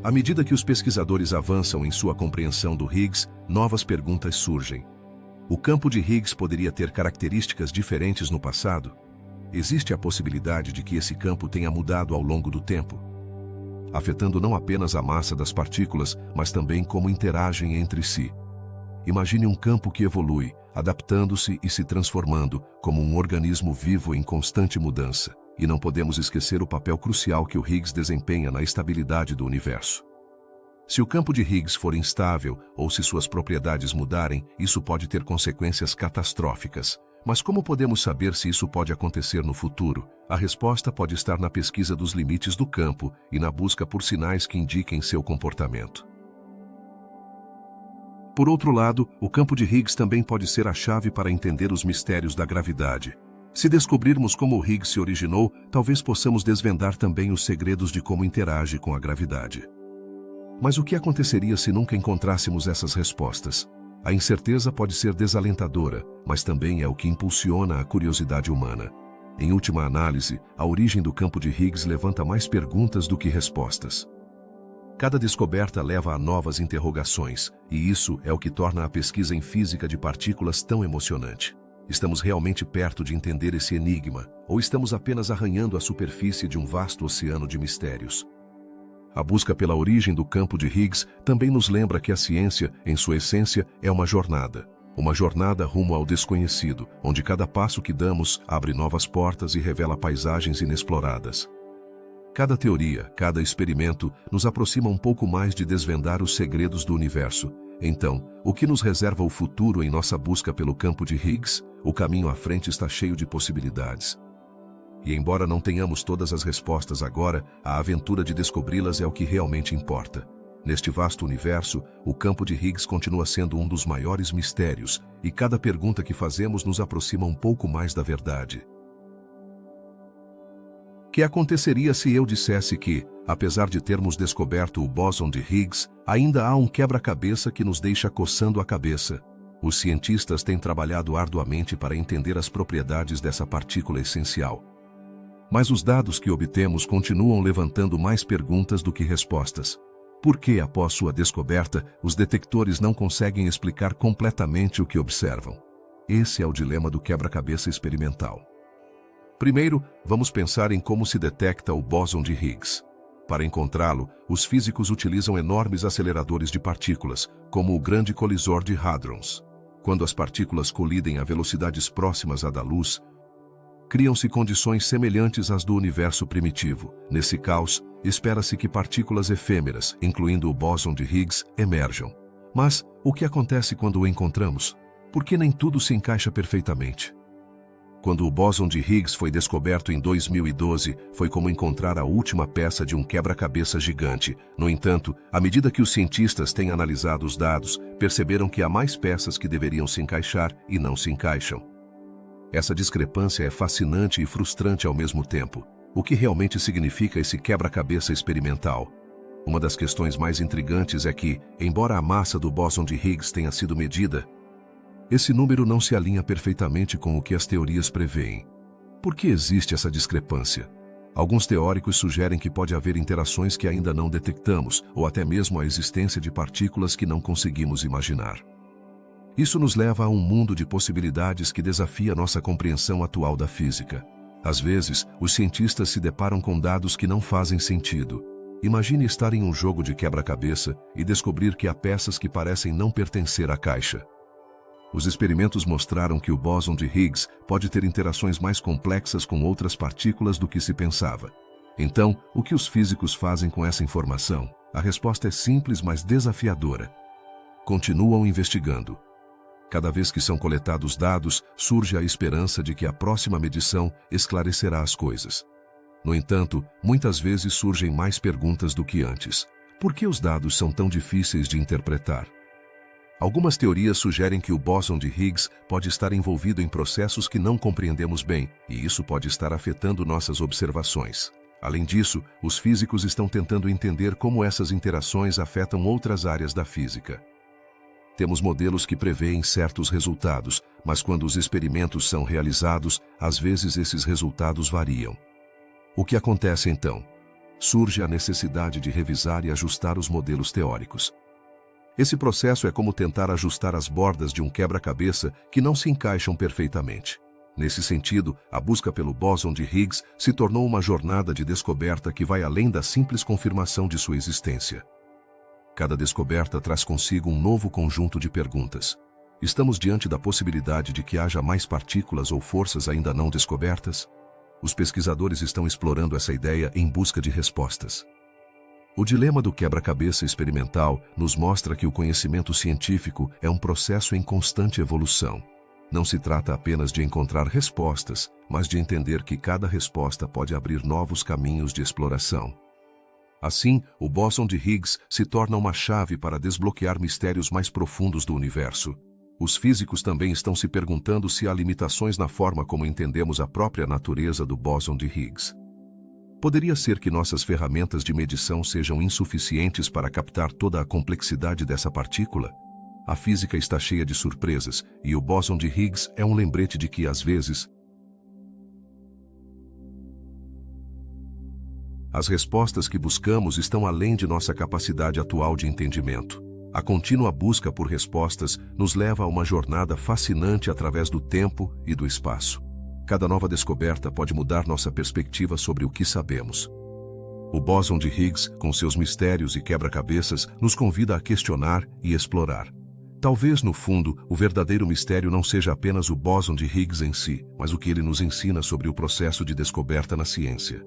À medida que os pesquisadores avançam em sua compreensão do Higgs, novas perguntas surgem. O campo de Higgs poderia ter características diferentes no passado? Existe a possibilidade de que esse campo tenha mudado ao longo do tempo, afetando não apenas a massa das partículas, mas também como interagem entre si. Imagine um campo que evolui, adaptando-se e se transformando como um organismo vivo em constante mudança. E não podemos esquecer o papel crucial que o Higgs desempenha na estabilidade do universo. Se o campo de Higgs for instável ou se suas propriedades mudarem, isso pode ter consequências catastróficas. Mas como podemos saber se isso pode acontecer no futuro? A resposta pode estar na pesquisa dos limites do campo e na busca por sinais que indiquem seu comportamento. Por outro lado, o campo de Higgs também pode ser a chave para entender os mistérios da gravidade. Se descobrirmos como o Higgs se originou, talvez possamos desvendar também os segredos de como interage com a gravidade. Mas o que aconteceria se nunca encontrássemos essas respostas? A incerteza pode ser desalentadora, mas também é o que impulsiona a curiosidade humana. Em última análise, a origem do campo de Higgs levanta mais perguntas do que respostas. Cada descoberta leva a novas interrogações, e isso é o que torna a pesquisa em física de partículas tão emocionante. Estamos realmente perto de entender esse enigma, ou estamos apenas arranhando a superfície de um vasto oceano de mistérios? A busca pela origem do campo de Higgs também nos lembra que a ciência, em sua essência, é uma jornada rumo ao desconhecido, onde cada passo que damos abre novas portas e revela paisagens inexploradas. Cada teoria, cada experimento, nos aproxima um pouco mais de desvendar os segredos do universo. Então, o que nos reserva o futuro em nossa busca pelo campo de Higgs? O caminho à frente está cheio de possibilidades. E embora não tenhamos todas as respostas agora, a aventura de descobri-las é o que realmente importa. Neste vasto universo, o campo de Higgs continua sendo um dos maiores mistérios, e cada pergunta que fazemos nos aproxima um pouco mais da verdade. O que aconteceria se eu dissesse que, apesar de termos descoberto o bóson de Higgs, ainda há um quebra-cabeça que nos deixa coçando a cabeça? Os cientistas têm trabalhado arduamente para entender as propriedades dessa partícula essencial. Mas os dados que obtemos continuam levantando mais perguntas do que respostas. Por que, após sua descoberta, os detectores não conseguem explicar completamente o que observam? Esse é o dilema do quebra-cabeça experimental. Primeiro, vamos pensar em como se detecta o bóson de Higgs. Para encontrá-lo, os físicos utilizam enormes aceleradores de partículas, como o Grande Colisor de Hadrons. Quando as partículas colidem a velocidades próximas à da luz, criam-se condições semelhantes às do universo primitivo. Nesse caos, espera-se que partículas efêmeras, incluindo o bóson de Higgs, emerjam. Mas, o que acontece quando o encontramos? Por que nem tudo se encaixa perfeitamente? Quando o bóson de Higgs foi descoberto em 2012, foi como encontrar a última peça de um quebra-cabeça gigante. No entanto, à medida que os cientistas têm analisado os dados, perceberam que há mais peças que deveriam se encaixar e não se encaixam. Essa discrepância é fascinante e frustrante ao mesmo tempo. O que realmente significa esse quebra-cabeça experimental? Uma das questões mais intrigantes é que, embora a massa do bóson de Higgs tenha sido medida, esse número não se alinha perfeitamente com o que as teorias preveem. Por que existe essa discrepância? Alguns teóricos sugerem que pode haver interações que ainda não detectamos, ou até mesmo a existência de partículas que não conseguimos imaginar. Isso nos leva a um mundo de possibilidades que desafia nossa compreensão atual da física. Às vezes, os cientistas se deparam com dados que não fazem sentido. Imagine estar em um jogo de quebra-cabeça e descobrir que há peças que parecem não pertencer à caixa. Os experimentos mostraram que o bóson de Higgs pode ter interações mais complexas com outras partículas do que se pensava. Então, o que os físicos fazem com essa informação? A resposta é simples, mas desafiadora. Continuam investigando. Cada vez que são coletados dados, surge a esperança de que a próxima medição esclarecerá as coisas. No entanto, muitas vezes surgem mais perguntas do que antes. Por que os dados são tão difíceis de interpretar? Algumas teorias sugerem que o bóson de Higgs pode estar envolvido em processos que não compreendemos bem, e isso pode estar afetando nossas observações. Além disso, os físicos estão tentando entender como essas interações afetam outras áreas da física. Temos modelos que preveem certos resultados, mas quando os experimentos são realizados, às vezes esses resultados variam. O que acontece então? Surge a necessidade de revisar e ajustar os modelos teóricos. Esse processo é como tentar ajustar as bordas de um quebra-cabeça que não se encaixam perfeitamente. Nesse sentido, a busca pelo bóson de Higgs se tornou uma jornada de descoberta que vai além da simples confirmação de sua existência. Cada descoberta traz consigo um novo conjunto de perguntas. Estamos diante da possibilidade de que haja mais partículas ou forças ainda não descobertas? Os pesquisadores estão explorando essa ideia em busca de respostas. O dilema do quebra-cabeça experimental nos mostra que o conhecimento científico é um processo em constante evolução. Não se trata apenas de encontrar respostas, mas de entender que cada resposta pode abrir novos caminhos de exploração. Assim, o bóson de Higgs se torna uma chave para desbloquear mistérios mais profundos do universo. Os físicos também estão se perguntando se há limitações na forma como entendemos a própria natureza do bóson de Higgs. Poderia ser que nossas ferramentas de medição sejam insuficientes para captar toda a complexidade dessa partícula? A física está cheia de surpresas, e o bóson de Higgs é um lembrete de que, às vezes, as respostas que buscamos estão além de nossa capacidade atual de entendimento. A contínua busca por respostas nos leva a uma jornada fascinante através do tempo e do espaço. Cada nova descoberta pode mudar nossa perspectiva sobre o que sabemos. O bóson de Higgs, com seus mistérios e quebra-cabeças, nos convida a questionar e explorar. Talvez, no fundo, o verdadeiro mistério não seja apenas o bóson de Higgs em si, mas o que ele nos ensina sobre o processo de descoberta na ciência.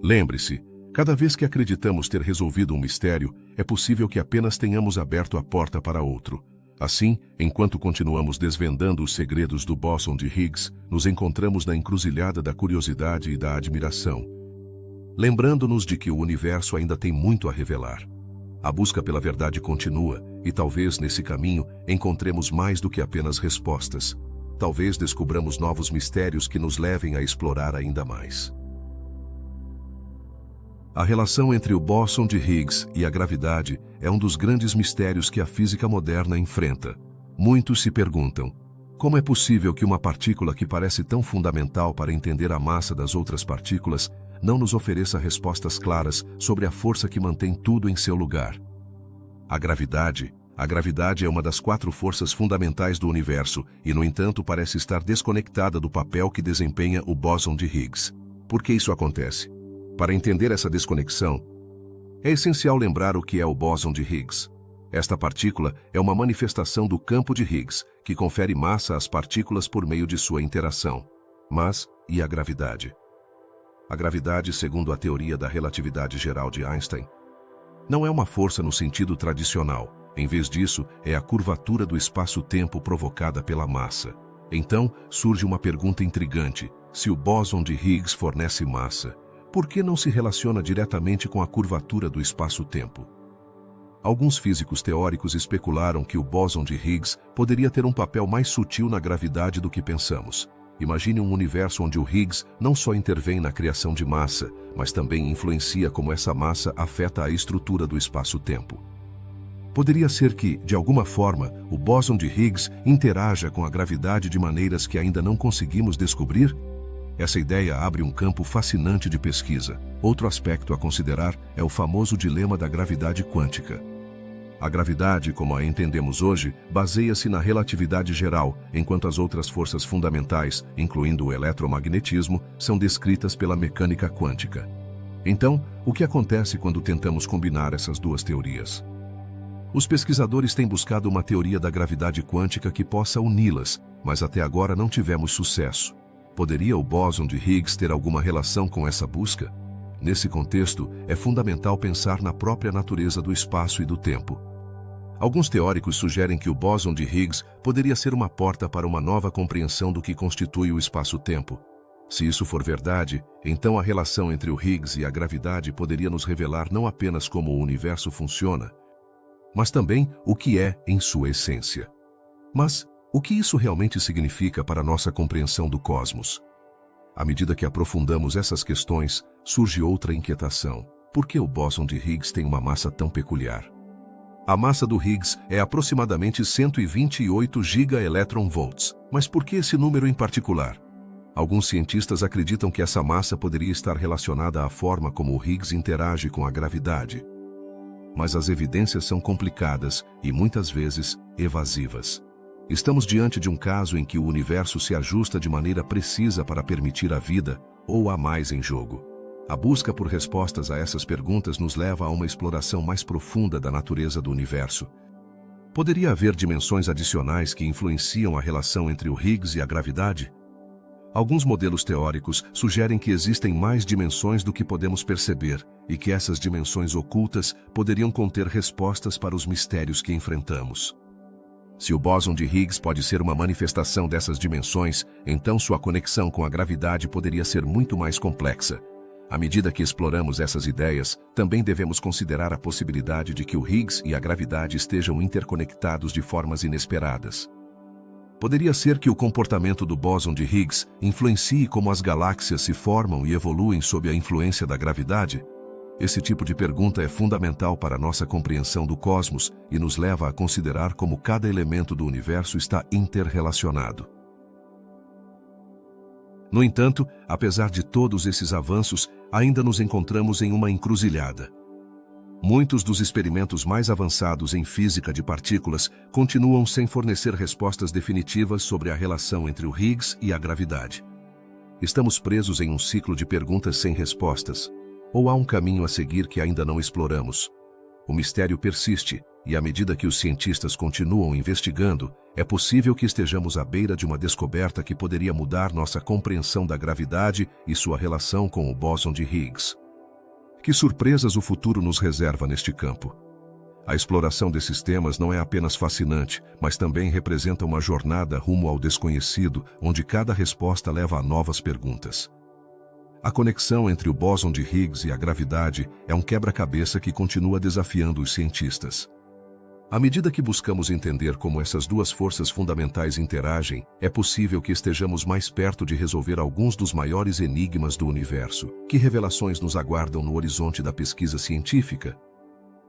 Lembre-se, cada vez que acreditamos ter resolvido um mistério, é possível que apenas tenhamos aberto a porta para outro. Assim, enquanto continuamos desvendando os segredos do bóson de Higgs, nos encontramos na encruzilhada da curiosidade e da admiração, lembrando-nos de que o universo ainda tem muito a revelar. A busca pela verdade continua, e talvez nesse caminho encontremos mais do que apenas respostas. Talvez descubramos novos mistérios que nos levem a explorar ainda mais. A relação entre o bóson de Higgs e a gravidade é um dos grandes mistérios que a física moderna enfrenta. Muitos se perguntam: como é possível que uma partícula que parece tão fundamental para entender a massa das outras partículas não nos ofereça respostas claras sobre a força que mantém tudo em seu lugar? A gravidade é uma das 4 forças fundamentais do universo e, no entanto, parece estar desconectada do papel que desempenha o bóson de Higgs. Por que isso acontece? Para entender essa desconexão, é essencial lembrar o que é o bóson de Higgs. Esta partícula é uma manifestação do campo de Higgs, que confere massa às partículas por meio de sua interação. Mas, e a gravidade? A gravidade, segundo a teoria da relatividade geral de Einstein, não é uma força no sentido tradicional. Em vez disso, é a curvatura do espaço-tempo provocada pela massa. Então, surge uma pergunta intrigante: se o bóson de Higgs fornece massa, por que não se relaciona diretamente com a curvatura do espaço-tempo? Alguns físicos teóricos especularam que o bóson de Higgs poderia ter um papel mais sutil na gravidade do que pensamos. Imagine um universo onde o Higgs não só intervém na criação de massa, mas também influencia como essa massa afeta a estrutura do espaço-tempo. Poderia ser que, de alguma forma, o bóson de Higgs interaja com a gravidade de maneiras que ainda não conseguimos descobrir? Essa ideia abre um campo fascinante de pesquisa. Outro aspecto a considerar é o famoso dilema da gravidade quântica. A gravidade, como a entendemos hoje, baseia-se na relatividade geral, enquanto as outras forças fundamentais, incluindo o eletromagnetismo, são descritas pela mecânica quântica. Então, o que acontece quando tentamos combinar essas duas teorias? Os pesquisadores têm buscado uma teoria da gravidade quântica que possa uni-las, mas até agora não tivemos sucesso. Poderia o bóson de Higgs ter alguma relação com essa busca? Nesse contexto, é fundamental pensar na própria natureza do espaço e do tempo. Alguns teóricos sugerem que o bóson de Higgs poderia ser uma porta para uma nova compreensão do que constitui o espaço-tempo. Se isso for verdade, então a relação entre o Higgs e a gravidade poderia nos revelar não apenas como o universo funciona, mas também o que é em sua essência. Mas o que isso realmente significa para a nossa compreensão do cosmos? À medida que aprofundamos essas questões, surge outra inquietação. Por que o bóson de Higgs tem uma massa tão peculiar? A massa do Higgs é aproximadamente 128 gigaelectronvolts. Mas por que esse número em particular? Alguns cientistas acreditam que essa massa poderia estar relacionada à forma como o Higgs interage com a gravidade. Mas as evidências são complicadas e, muitas vezes, evasivas. Estamos diante de um caso em que o universo se ajusta de maneira precisa para permitir a vida, ou há mais em jogo? A busca por respostas a essas perguntas nos leva a uma exploração mais profunda da natureza do universo. Poderia haver dimensões adicionais que influenciam a relação entre o Higgs e a gravidade? Alguns modelos teóricos sugerem que existem mais dimensões do que podemos perceber e que essas dimensões ocultas poderiam conter respostas para os mistérios que enfrentamos. Se o bóson de Higgs pode ser uma manifestação dessas dimensões, então sua conexão com a gravidade poderia ser muito mais complexa. À medida que exploramos essas ideias, também devemos considerar a possibilidade de que o Higgs e a gravidade estejam interconectados de formas inesperadas. Poderia ser que o comportamento do bóson de Higgs influencie como as galáxias se formam e evoluem sob a influência da gravidade? Esse tipo de pergunta é fundamental para a nossa compreensão do cosmos e nos leva a considerar como cada elemento do universo está interrelacionado. No entanto, apesar de todos esses avanços, ainda nos encontramos em uma encruzilhada. Muitos dos experimentos mais avançados em física de partículas continuam sem fornecer respostas definitivas sobre a relação entre o Higgs e a gravidade. Estamos presos em um ciclo de perguntas sem respostas. Ou há um caminho a seguir que ainda não exploramos? O mistério persiste, e à medida que os cientistas continuam investigando, é possível que estejamos à beira de uma descoberta que poderia mudar nossa compreensão da gravidade e sua relação com o bóson de Higgs. Que surpresas o futuro nos reserva neste campo? A exploração desses temas não é apenas fascinante, mas também representa uma jornada rumo ao desconhecido, onde cada resposta leva a novas perguntas. A conexão entre o bóson de Higgs e a gravidade é um quebra-cabeça que continua desafiando os cientistas. À medida que buscamos entender como essas duas forças fundamentais interagem, é possível que estejamos mais perto de resolver alguns dos maiores enigmas do universo. Que revelações nos aguardam no horizonte da pesquisa científica?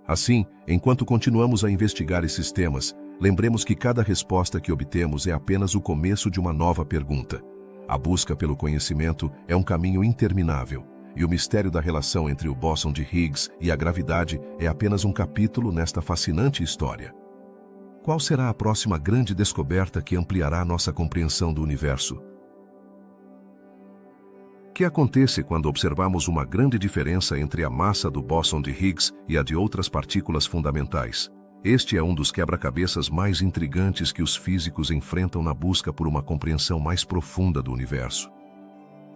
Assim, enquanto continuamos a investigar esses temas, lembremos que cada resposta que obtemos é apenas o começo de uma nova pergunta. A busca pelo conhecimento é um caminho interminável, e o mistério da relação entre o bóson de Higgs e a gravidade é apenas um capítulo nesta fascinante história. Qual será a próxima grande descoberta que ampliará nossa compreensão do universo? O que acontece quando observamos uma grande diferença entre a massa do bóson de Higgs e a de outras partículas fundamentais? Este é um dos quebra-cabeças mais intrigantes que os físicos enfrentam na busca por uma compreensão mais profunda do universo.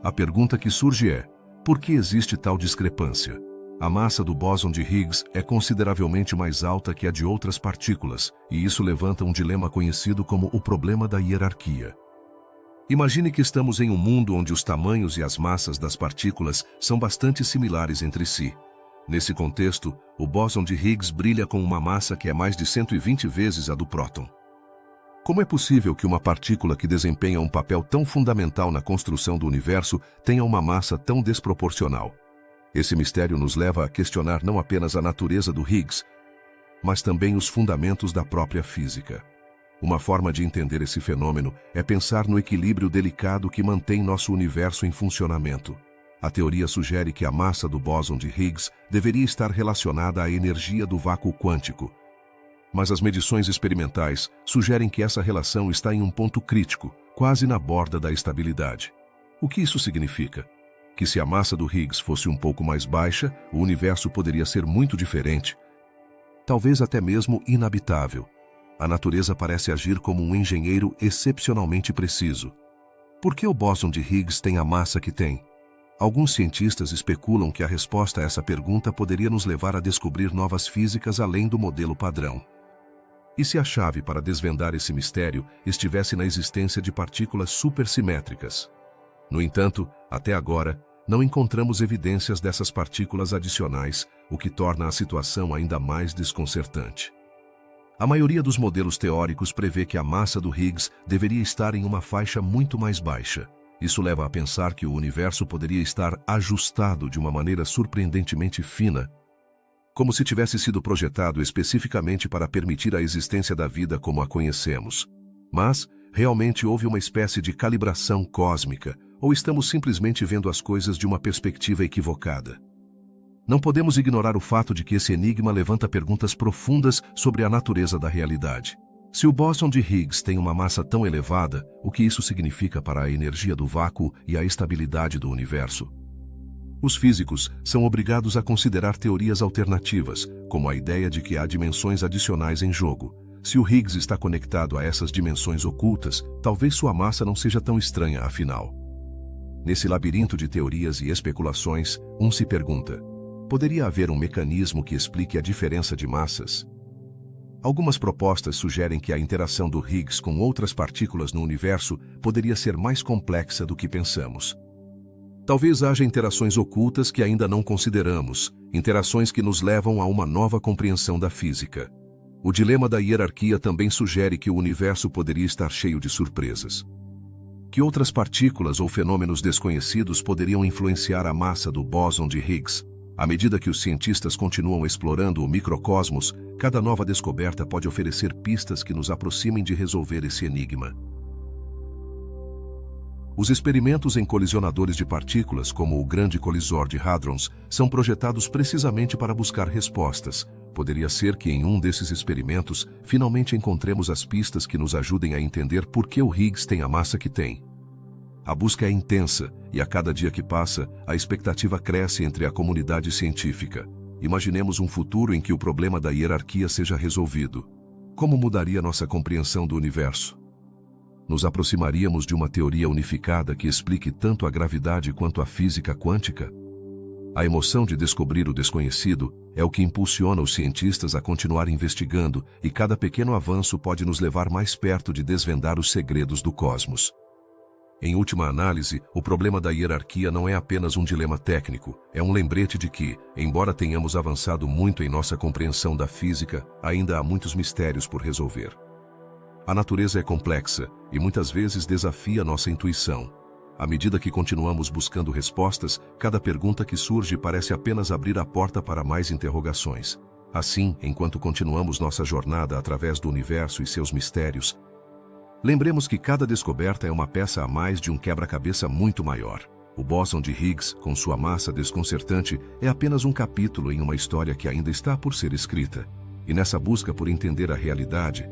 A pergunta que surge é: por que existe tal discrepância? A massa do bóson de Higgs é consideravelmente mais alta que a de outras partículas, e isso levanta um dilema conhecido como o problema da hierarquia. Imagine que estamos em um mundo onde os tamanhos e as massas das partículas são bastante similares entre si. Nesse contexto, o bóson de Higgs brilha com uma massa que é mais de 120 vezes a do próton. Como é possível que uma partícula que desempenha um papel tão fundamental na construção do universo tenha uma massa tão desproporcional? Esse mistério nos leva a questionar não apenas a natureza do Higgs, mas também os fundamentos da própria física. Uma forma de entender esse fenômeno é pensar no equilíbrio delicado que mantém nosso universo em funcionamento. A teoria sugere que a massa do bóson de Higgs deveria estar relacionada à energia do vácuo quântico. Mas as medições experimentais sugerem que essa relação está em um ponto crítico, quase na borda da estabilidade. O que isso significa? Que se a massa do Higgs fosse um pouco mais baixa, o universo poderia ser muito diferente, talvez até mesmo inabitável. A natureza parece agir como um engenheiro excepcionalmente preciso. Por que o bóson de Higgs tem a massa que tem? Alguns cientistas especulam que a resposta a essa pergunta poderia nos levar a descobrir novas físicas além do modelo padrão. E se a chave para desvendar esse mistério estivesse na existência de partículas supersimétricas? No entanto, até agora, não encontramos evidências dessas partículas adicionais, o que torna a situação ainda mais desconcertante. A maioria dos modelos teóricos prevê que a massa do Higgs deveria estar em uma faixa muito mais baixa. Isso leva a pensar que o universo poderia estar ajustado de uma maneira surpreendentemente fina, como se tivesse sido projetado especificamente para permitir a existência da vida como a conhecemos. Mas, realmente houve uma espécie de calibração cósmica, ou estamos simplesmente vendo as coisas de uma perspectiva equivocada? Não podemos ignorar o fato de que esse enigma levanta perguntas profundas sobre a natureza da realidade. Se o bóson de Higgs tem uma massa tão elevada, o que isso significa para a energia do vácuo e a estabilidade do universo? Os físicos são obrigados a considerar teorias alternativas, como a ideia de que há dimensões adicionais em jogo. Se o Higgs está conectado a essas dimensões ocultas, talvez sua massa não seja tão estranha, afinal. Nesse labirinto de teorias e especulações, se pergunta: poderia haver um mecanismo que explique a diferença de massas? Algumas propostas sugerem que a interação do Higgs com outras partículas no universo poderia ser mais complexa do que pensamos. Talvez haja interações ocultas que ainda não consideramos, interações que nos levam a uma nova compreensão da física. O dilema da hierarquia também sugere que o universo poderia estar cheio de surpresas. Que outras partículas ou fenômenos desconhecidos poderiam influenciar a massa do bóson de Higgs? À medida que os cientistas continuam explorando o microcosmos, cada nova descoberta pode oferecer pistas que nos aproximem de resolver esse enigma. Os experimentos em colisionadores de partículas, como o Grande Colisor de Hadrons, são projetados precisamente para buscar respostas. Poderia ser que em um desses experimentos, finalmente encontremos as pistas que nos ajudem a entender por que o Higgs tem a massa que tem. A busca é intensa, e a cada dia que passa, a expectativa cresce entre a comunidade científica. Imaginemos um futuro em que o problema da hierarquia seja resolvido. Como mudaria nossa compreensão do universo? Nos aproximaríamos de uma teoria unificada que explique tanto a gravidade quanto a física quântica? A emoção de descobrir o desconhecido é o que impulsiona os cientistas a continuar investigando, e cada pequeno avanço pode nos levar mais perto de desvendar os segredos do cosmos. Em última análise, o problema da hierarquia não é apenas um dilema técnico, é um lembrete de que, embora tenhamos avançado muito em nossa compreensão da física, ainda há muitos mistérios por resolver. A natureza é complexa e muitas vezes desafia nossa intuição. À medida que continuamos buscando respostas, cada pergunta que surge parece apenas abrir a porta para mais interrogações. Assim, enquanto continuamos nossa jornada através do universo e seus mistérios, lembremos que cada descoberta é uma peça a mais de um quebra-cabeça muito maior. O bóson de Higgs, com sua massa desconcertante, é apenas um capítulo em uma história que ainda está por ser escrita. E nessa busca por entender a realidade,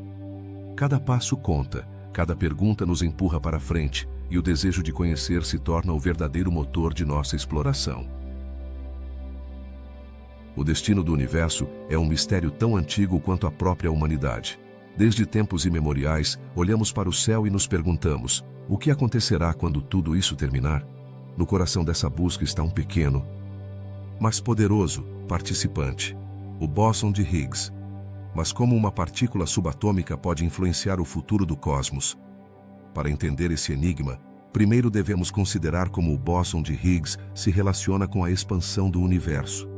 cada passo conta, cada pergunta nos empurra para frente, e o desejo de conhecer se torna o verdadeiro motor de nossa exploração. O destino do universo é um mistério tão antigo quanto a própria humanidade. Desde tempos imemoriais, olhamos para o céu e nos perguntamos: o que acontecerá quando tudo isso terminar? No coração dessa busca está um pequeno, mas poderoso, participante: o bóson de Higgs. Mas como uma partícula subatômica pode influenciar o futuro do cosmos? Para entender esse enigma, primeiro devemos considerar como o bóson de Higgs se relaciona com a expansão do universo.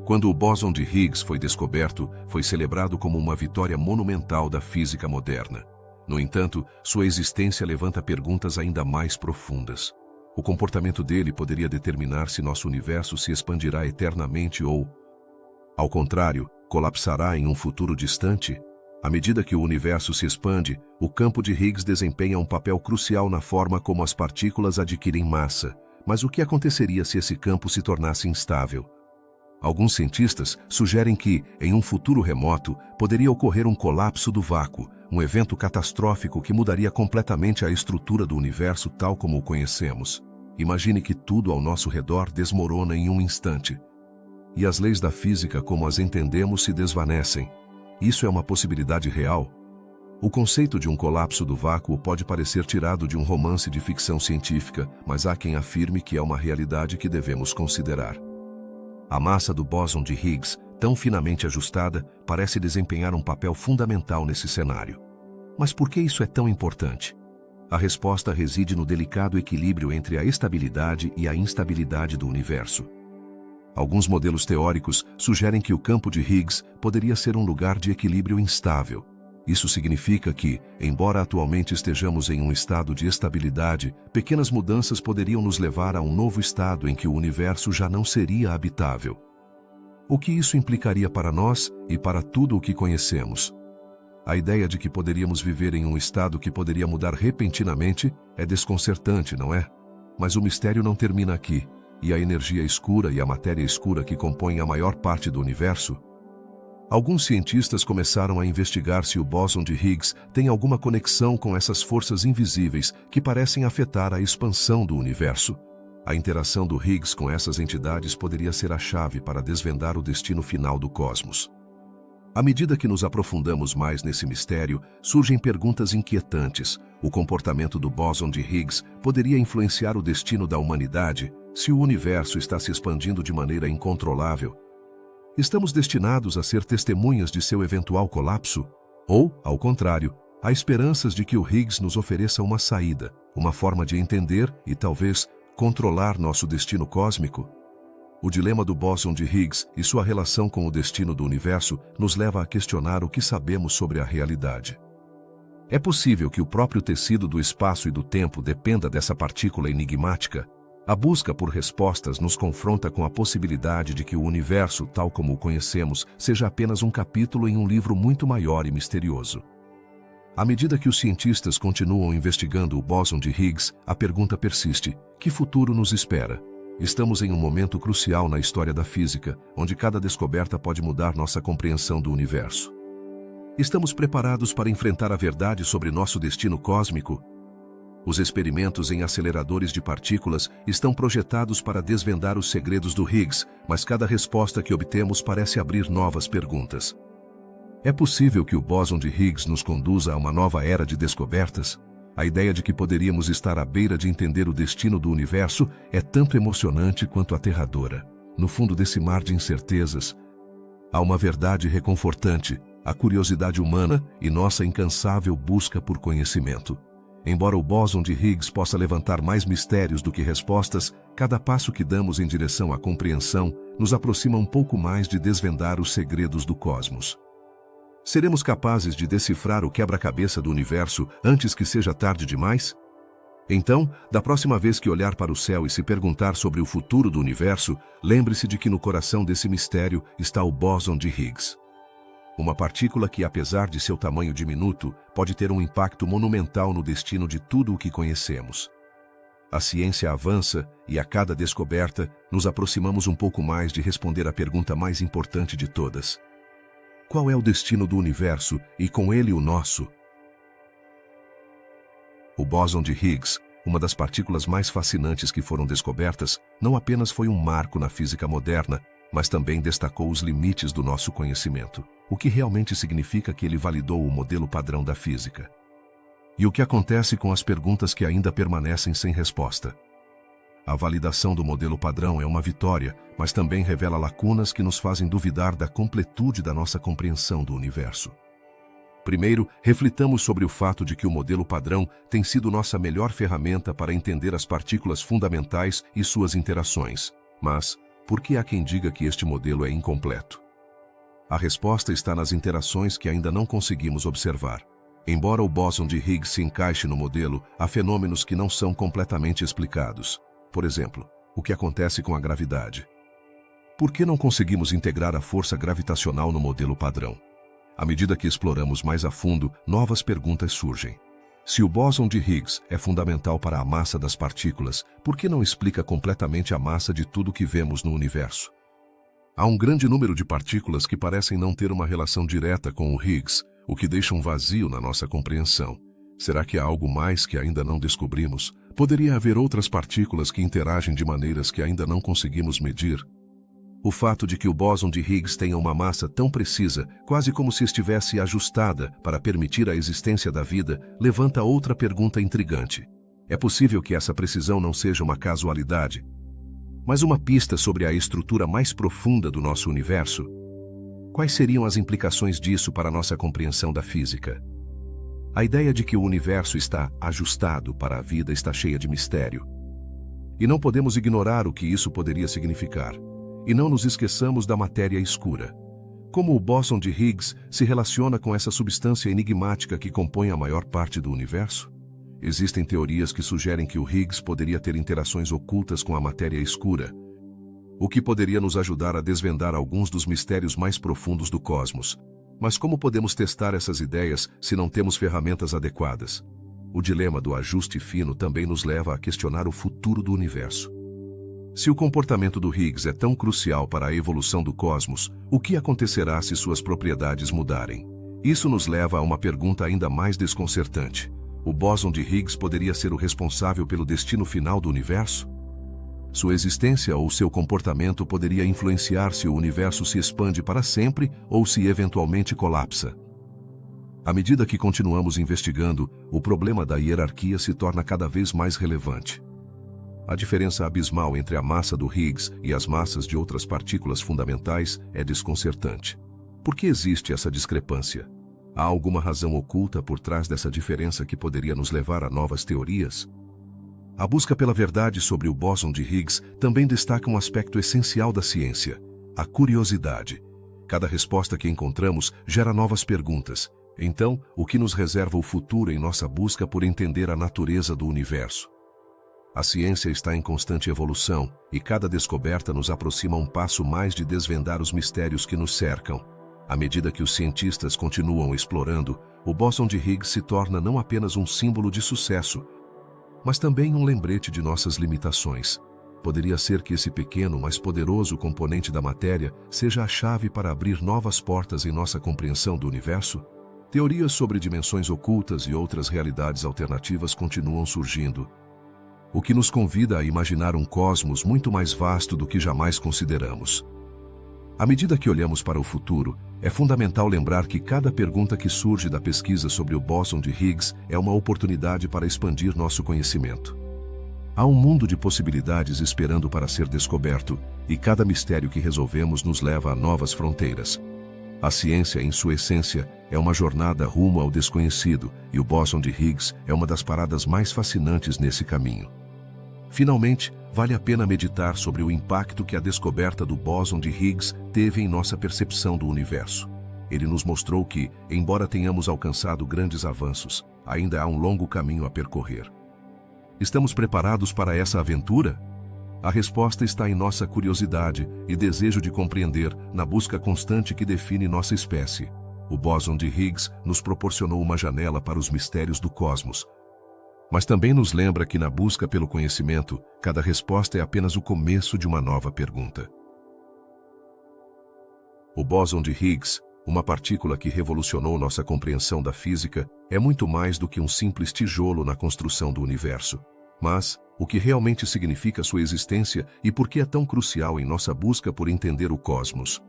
Quando o bóson de Higgs foi descoberto, foi celebrado como uma vitória monumental da física moderna. No entanto, sua existência levanta perguntas ainda mais profundas. O comportamento dele poderia determinar se nosso universo se expandirá eternamente ou, ao contrário, colapsará em um futuro distante? À medida que o universo se expande, o campo de Higgs desempenha um papel crucial na forma como as partículas adquirem massa. Mas o que aconteceria se esse campo se tornasse instável? Alguns cientistas sugerem que, em um futuro remoto, poderia ocorrer um colapso do vácuo, um evento catastrófico que mudaria completamente a estrutura do universo tal como o conhecemos. Imagine que tudo ao nosso redor desmorona em um instante. E as leis da física como as entendemos se desvanecem. Isso é uma possibilidade real? O conceito de um colapso do vácuo pode parecer tirado de um romance de ficção científica, mas há quem afirme que é uma realidade que devemos considerar. A massa do bóson de Higgs, tão finamente ajustada, parece desempenhar um papel fundamental nesse cenário. Mas por que isso é tão importante? A resposta reside no delicado equilíbrio entre a estabilidade e a instabilidade do universo. Alguns modelos teóricos sugerem que o campo de Higgs poderia ser um lugar de equilíbrio instável. Isso significa que, embora atualmente estejamos em um estado de estabilidade, pequenas mudanças poderiam nos levar a um novo estado em que o universo já não seria habitável. O que isso implicaria para nós e para tudo o que conhecemos? A ideia de que poderíamos viver em um estado que poderia mudar repentinamente é desconcertante, não é? Mas o mistério não termina aqui, e a energia escura e a matéria escura que compõem a maior parte do universo? Alguns cientistas começaram a investigar se o bóson de Higgs tem alguma conexão com essas forças invisíveis que parecem afetar a expansão do universo. A interação do Higgs com essas entidades poderia ser a chave para desvendar o destino final do cosmos. À medida que nos aprofundamos mais nesse mistério, surgem perguntas inquietantes. O comportamento do bóson de Higgs poderia influenciar o destino da humanidade se o universo está se expandindo de maneira incontrolável? Estamos destinados a ser testemunhas de seu eventual colapso? Ou, ao contrário, há esperanças de que o Higgs nos ofereça uma saída, uma forma de entender e, talvez, controlar nosso destino cósmico? O dilema do bóson de Higgs e sua relação com o destino do universo nos leva a questionar o que sabemos sobre a realidade. É possível que o próprio tecido do espaço e do tempo dependa dessa partícula enigmática? A busca por respostas nos confronta com a possibilidade de que o universo, tal como o conhecemos, seja apenas um capítulo em um livro muito maior e misterioso. À medida que os cientistas continuam investigando o bóson de Higgs, a pergunta persiste: que futuro nos espera? Estamos em um momento crucial na história da física, onde cada descoberta pode mudar nossa compreensão do universo. Estamos preparados para enfrentar a verdade sobre nosso destino cósmico? Os experimentos em aceleradores de partículas estão projetados para desvendar os segredos do Higgs, mas cada resposta que obtemos parece abrir novas perguntas. É possível que o bóson de Higgs nos conduza a uma nova era de descobertas? A ideia de que poderíamos estar à beira de entender o destino do universo é tanto emocionante quanto aterradora. No fundo desse mar de incertezas, há uma verdade reconfortante: a curiosidade humana e nossa incansável busca por conhecimento. Embora o bóson de Higgs possa levantar mais mistérios do que respostas, cada passo que damos em direção à compreensão nos aproxima um pouco mais de desvendar os segredos do cosmos. Seremos capazes de decifrar o quebra-cabeça do universo antes que seja tarde demais? Então, da próxima vez que olhar para o céu e se perguntar sobre o futuro do universo, lembre-se de que no coração desse mistério está o bóson de Higgs. Uma partícula que, apesar de seu tamanho diminuto, pode ter um impacto monumental no destino de tudo o que conhecemos. A ciência avança e, a cada descoberta, nos aproximamos um pouco mais de responder a pergunta mais importante de todas: qual é o destino do universo e, com ele, o nosso? O bóson de Higgs, uma das partículas mais fascinantes que foram descobertas, não apenas foi um marco na física moderna, mas também destacou os limites do nosso conhecimento, o que realmente significa que ele validou o modelo padrão da física. E o que acontece com as perguntas que ainda permanecem sem resposta? A validação do modelo padrão é uma vitória, mas também revela lacunas que nos fazem duvidar da completude da nossa compreensão do universo. Primeiro, reflitamos sobre o fato de que o modelo padrão tem sido nossa melhor ferramenta para entender as partículas fundamentais e suas interações. Mas, por que há quem diga que este modelo é incompleto? A resposta está nas interações que ainda não conseguimos observar. Embora o bóson de Higgs se encaixe no modelo, há fenômenos que não são completamente explicados. Por exemplo, o que acontece com a gravidade. Por que não conseguimos integrar a força gravitacional no modelo padrão? À medida que exploramos mais a fundo, novas perguntas surgem. Se o bóson de Higgs é fundamental para a massa das partículas, por que não explica completamente a massa de tudo que vemos no universo? Há um grande número de partículas que parecem não ter uma relação direta com o Higgs, o que deixa um vazio na nossa compreensão. Será que há algo mais que ainda não descobrimos? Poderia haver outras partículas que interagem de maneiras que ainda não conseguimos medir? O fato de que o bóson de Higgs tenha uma massa tão precisa, quase como se estivesse ajustada para permitir a existência da vida, levanta outra pergunta intrigante. É possível que essa precisão não seja uma casualidade, mas uma pista sobre a estrutura mais profunda do nosso universo? Quais seriam as implicações disso para a nossa compreensão da física? A ideia de que o universo está ajustado para a vida está cheia de mistério. E não podemos ignorar o que isso poderia significar. E não nos esqueçamos da matéria escura. Como o bóson de Higgs se relaciona com essa substância enigmática que compõe a maior parte do universo? Existem teorias que sugerem que o Higgs poderia ter interações ocultas com a matéria escura, o que poderia nos ajudar a desvendar alguns dos mistérios mais profundos do cosmos. Mas como podemos testar essas ideias se não temos ferramentas adequadas? O dilema do ajuste fino também nos leva a questionar o futuro do universo. Se o comportamento do Higgs é tão crucial para a evolução do cosmos, o que acontecerá se suas propriedades mudarem? Isso nos leva a uma pergunta ainda mais desconcertante. O bóson de Higgs poderia ser o responsável pelo destino final do universo? Sua existência ou seu comportamento poderia influenciar se o universo se expande para sempre ou se eventualmente colapsa. À medida que continuamos investigando, o problema da hierarquia se torna cada vez mais relevante. A diferença abismal entre a massa do Higgs e as massas de outras partículas fundamentais é desconcertante. Por que existe essa discrepância? Há alguma razão oculta por trás dessa diferença que poderia nos levar a novas teorias? A busca pela verdade sobre o bóson de Higgs também destaca um aspecto essencial da ciência: a curiosidade. Cada resposta que encontramos gera novas perguntas. Então, o que nos reserva o futuro em nossa busca por entender a natureza do universo? A ciência está em constante evolução, e cada descoberta nos aproxima um passo mais de desvendar os mistérios que nos cercam. À medida que os cientistas continuam explorando, o bóson de Higgs se torna não apenas um símbolo de sucesso, mas também um lembrete de nossas limitações. Poderia ser que esse pequeno, mas poderoso componente da matéria seja a chave para abrir novas portas em nossa compreensão do universo? Teorias sobre dimensões ocultas e outras realidades alternativas continuam surgindo, o que nos convida a imaginar um cosmos muito mais vasto do que jamais consideramos. À medida que olhamos para o futuro, é fundamental lembrar que cada pergunta que surge da pesquisa sobre o bóson de Higgs é uma oportunidade para expandir nosso conhecimento. Há um mundo de possibilidades esperando para ser descoberto, e cada mistério que resolvemos nos leva a novas fronteiras. A ciência, em sua essência, é uma jornada rumo ao desconhecido, e o bóson de Higgs é uma das paradas mais fascinantes nesse caminho. Finalmente, vale a pena meditar sobre o impacto que a descoberta do bóson de Higgs teve em nossa percepção do universo. Ele nos mostrou que, embora tenhamos alcançado grandes avanços, ainda há um longo caminho a percorrer. Estamos preparados para essa aventura? A resposta está em nossa curiosidade e desejo de compreender, na busca constante que define nossa espécie. O bóson de Higgs nos proporcionou uma janela para os mistérios do cosmos, mas também nos lembra que na busca pelo conhecimento, cada resposta é apenas o começo de uma nova pergunta. O bóson de Higgs, uma partícula que revolucionou nossa compreensão da física, é muito mais do que um simples tijolo na construção do universo. Mas, o que realmente significa sua existência e por que é tão crucial em nossa busca por entender o cosmos?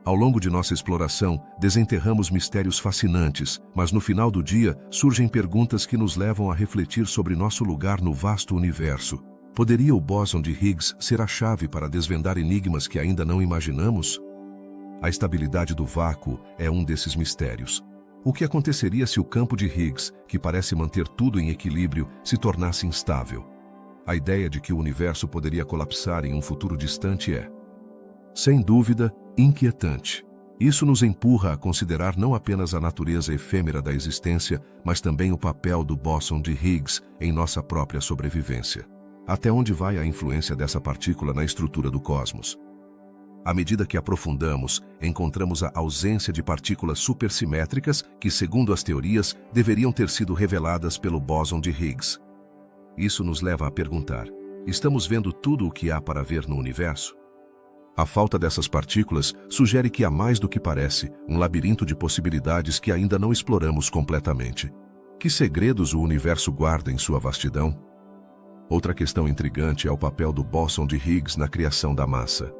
Ao longo de nossa exploração, desenterramos mistérios fascinantes, mas no final do dia, surgem perguntas que nos levam a refletir sobre nosso lugar no vasto universo. Poderia o bóson de Higgs ser a chave para desvendar enigmas que ainda não imaginamos? A estabilidade do vácuo é um desses mistérios. O que aconteceria se o campo de Higgs, que parece manter tudo em equilíbrio, se tornasse instável? A ideia de que o universo poderia colapsar em um futuro distante é, sem dúvida, inquietante. Isso nos empurra a considerar não apenas a natureza efêmera da existência, mas também o papel do bóson de Higgs em nossa própria sobrevivência. Até onde vai a influência dessa partícula na estrutura do cosmos? À medida que aprofundamos, encontramos a ausência de partículas supersimétricas que, segundo as teorias, deveriam ter sido reveladas pelo bóson de Higgs. Isso nos leva a perguntar: estamos vendo tudo o que há para ver no universo? A falta dessas partículas sugere que há mais do que parece, um labirinto de possibilidades que ainda não exploramos completamente. Que segredos o universo guarda em sua vastidão? Outra questão intrigante é o papel do bóson de Higgs na criação da massa.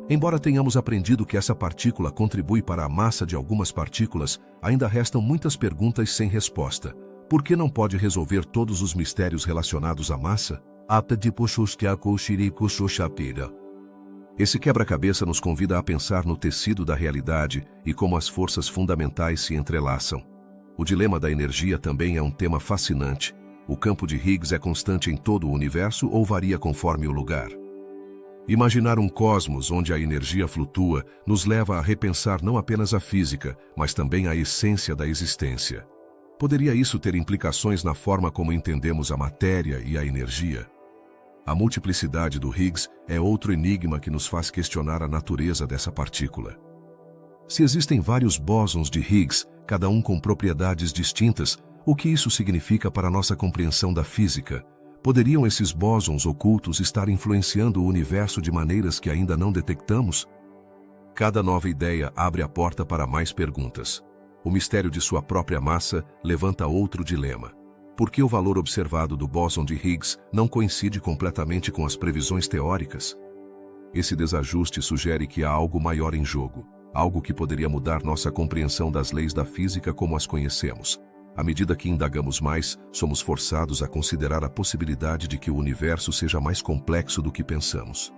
Embora tenhamos aprendido que essa partícula contribui para a massa de algumas partículas, ainda restam muitas perguntas sem resposta. Por que não pode resolver todos os mistérios relacionados à massa? Esse quebra-cabeça nos convida a pensar no tecido da realidade e como as forças fundamentais se entrelaçam. O dilema da energia também é um tema fascinante. O campo de Higgs é constante em todo o universo ou varia conforme o lugar? Imaginar um cosmos onde a energia flutua nos leva a repensar não apenas a física, mas também a essência da existência. Poderia isso ter implicações na forma como entendemos a matéria e a energia? A multiplicidade do Higgs é outro enigma que nos faz questionar a natureza dessa partícula. Se existem vários bósons de Higgs, cada um com propriedades distintas, o que isso significa para nossa compreensão da física? Poderiam esses bósons ocultos estar influenciando o universo de maneiras que ainda não detectamos? Cada nova ideia abre a porta para mais perguntas. O mistério de sua própria massa levanta outro dilema. Por que o valor observado do bóson de Higgs não coincide completamente com as previsões teóricas? Esse desajuste sugere que há algo maior em jogo, algo que poderia mudar nossa compreensão das leis da física como as conhecemos. À medida que indagamos mais, somos forçados a considerar a possibilidade de que o universo seja mais complexo do que pensamos.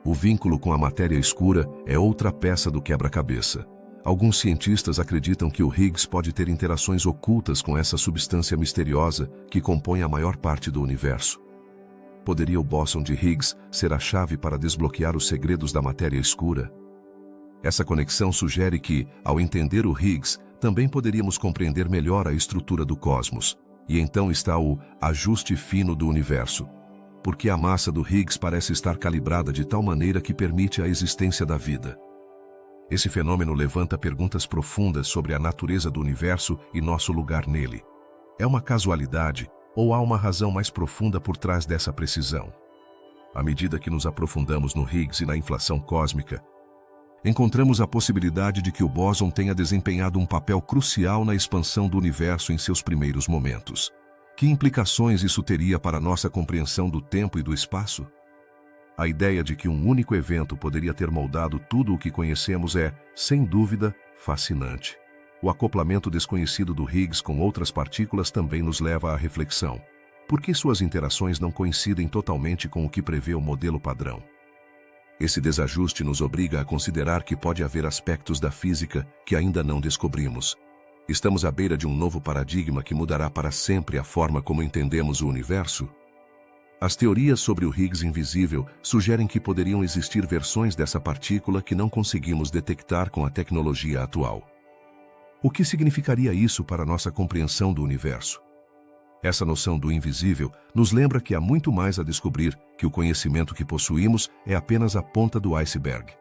O vínculo com a matéria escura é outra peça do quebra-cabeça. Alguns cientistas acreditam que o Higgs pode ter interações ocultas com essa substância misteriosa que compõe a maior parte do universo. Poderia o bóson de Higgs ser a chave para desbloquear os segredos da matéria escura? Essa conexão sugere que, ao entender o Higgs, também poderíamos compreender melhor a estrutura do cosmos. E então está o ajuste fino do universo. Porque a massa do Higgs parece estar calibrada de tal maneira que permite a existência da vida. Esse fenômeno levanta perguntas profundas sobre a natureza do universo e nosso lugar nele. É uma casualidade ou há uma razão mais profunda por trás dessa precisão? À medida que nos aprofundamos no Higgs e na inflação cósmica, encontramos a possibilidade de que o bóson tenha desempenhado um papel crucial na expansão do universo em seus primeiros momentos. Que implicações isso teria para nossa compreensão do tempo e do espaço? A ideia de que um único evento poderia ter moldado tudo o que conhecemos é, sem dúvida, fascinante. O acoplamento desconhecido do Higgs com outras partículas também nos leva à reflexão. Por que suas interações não coincidem totalmente com o que prevê o modelo padrão? Esse desajuste nos obriga a considerar que pode haver aspectos da física que ainda não descobrimos. Estamos à beira de um novo paradigma que mudará para sempre a forma como entendemos o universo? As teorias sobre o Higgs invisível sugerem que poderiam existir versões dessa partícula que não conseguimos detectar com a tecnologia atual. O que significaria isso para nossa compreensão do universo? Essa noção do invisível nos lembra que há muito mais a descobrir, que o conhecimento que possuímos é apenas a ponta do iceberg.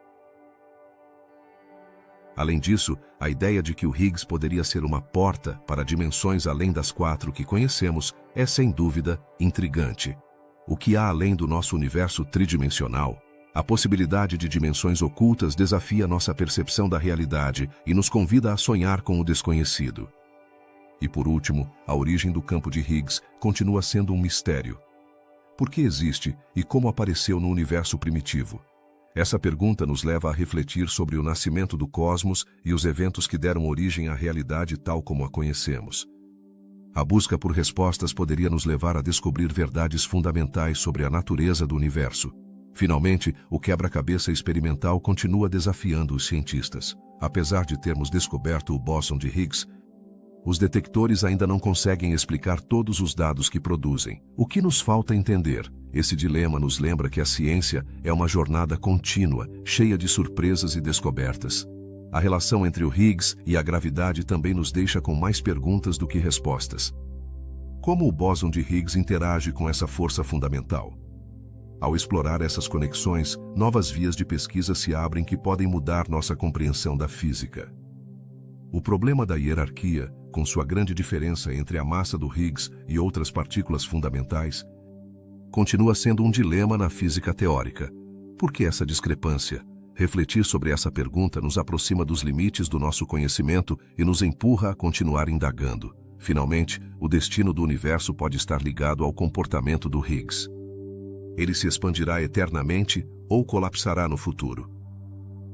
Além disso, a ideia de que o Higgs poderia ser uma porta para dimensões além das 4 que conhecemos é, sem dúvida, intrigante. O que há além do nosso universo tridimensional? A possibilidade de dimensões ocultas desafia nossa percepção da realidade e nos convida a sonhar com o desconhecido. E por último, a origem do campo de Higgs continua sendo um mistério. Por que existe e como apareceu no universo primitivo? Essa pergunta nos leva a refletir sobre o nascimento do cosmos e os eventos que deram origem à realidade tal como a conhecemos. A busca por respostas poderia nos levar a descobrir verdades fundamentais sobre a natureza do universo. Finalmente, o quebra-cabeça experimental continua desafiando os cientistas. Apesar de termos descoberto o bóson de Higgs, os detectores ainda não conseguem explicar todos os dados que produzem. O que nos falta entender? Esse dilema nos lembra que a ciência é uma jornada contínua, cheia de surpresas e descobertas. A relação entre o Higgs e a gravidade também nos deixa com mais perguntas do que respostas. Como o bóson de Higgs interage com essa força fundamental? Ao explorar essas conexões, novas vias de pesquisa se abrem que podem mudar nossa compreensão da física. O problema da hierarquia, com sua grande diferença entre a massa do Higgs e outras partículas fundamentais, continua sendo um dilema na física teórica. Por que essa discrepância? Refletir sobre essa pergunta nos aproxima dos limites do nosso conhecimento e nos empurra a continuar indagando. Finalmente, o destino do universo pode estar ligado ao comportamento do Higgs. Ele se expandirá eternamente ou colapsará no futuro?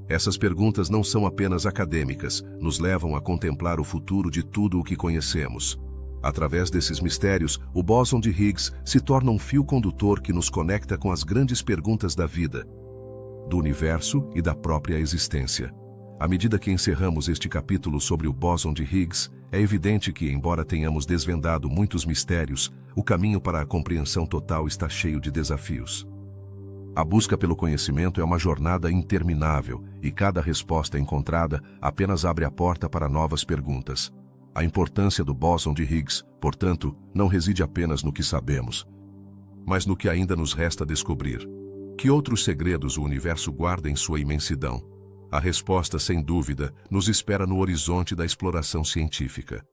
Essas perguntas não são apenas acadêmicas, nos levam a contemplar o futuro de tudo o que conhecemos. Através desses mistérios, o bóson de Higgs se torna um fio condutor que nos conecta com as grandes perguntas da vida, do universo e da própria existência. À medida que encerramos este capítulo sobre o bóson de Higgs, é evidente que, embora tenhamos desvendado muitos mistérios, o caminho para a compreensão total está cheio de desafios. A busca pelo conhecimento é uma jornada interminável e cada resposta encontrada apenas abre a porta para novas perguntas. A importância do bóson de Higgs, portanto, não reside apenas no que sabemos, mas no que ainda nos resta descobrir. Que outros segredos o universo guarda em sua imensidão? A resposta, sem dúvida, nos espera no horizonte da exploração científica.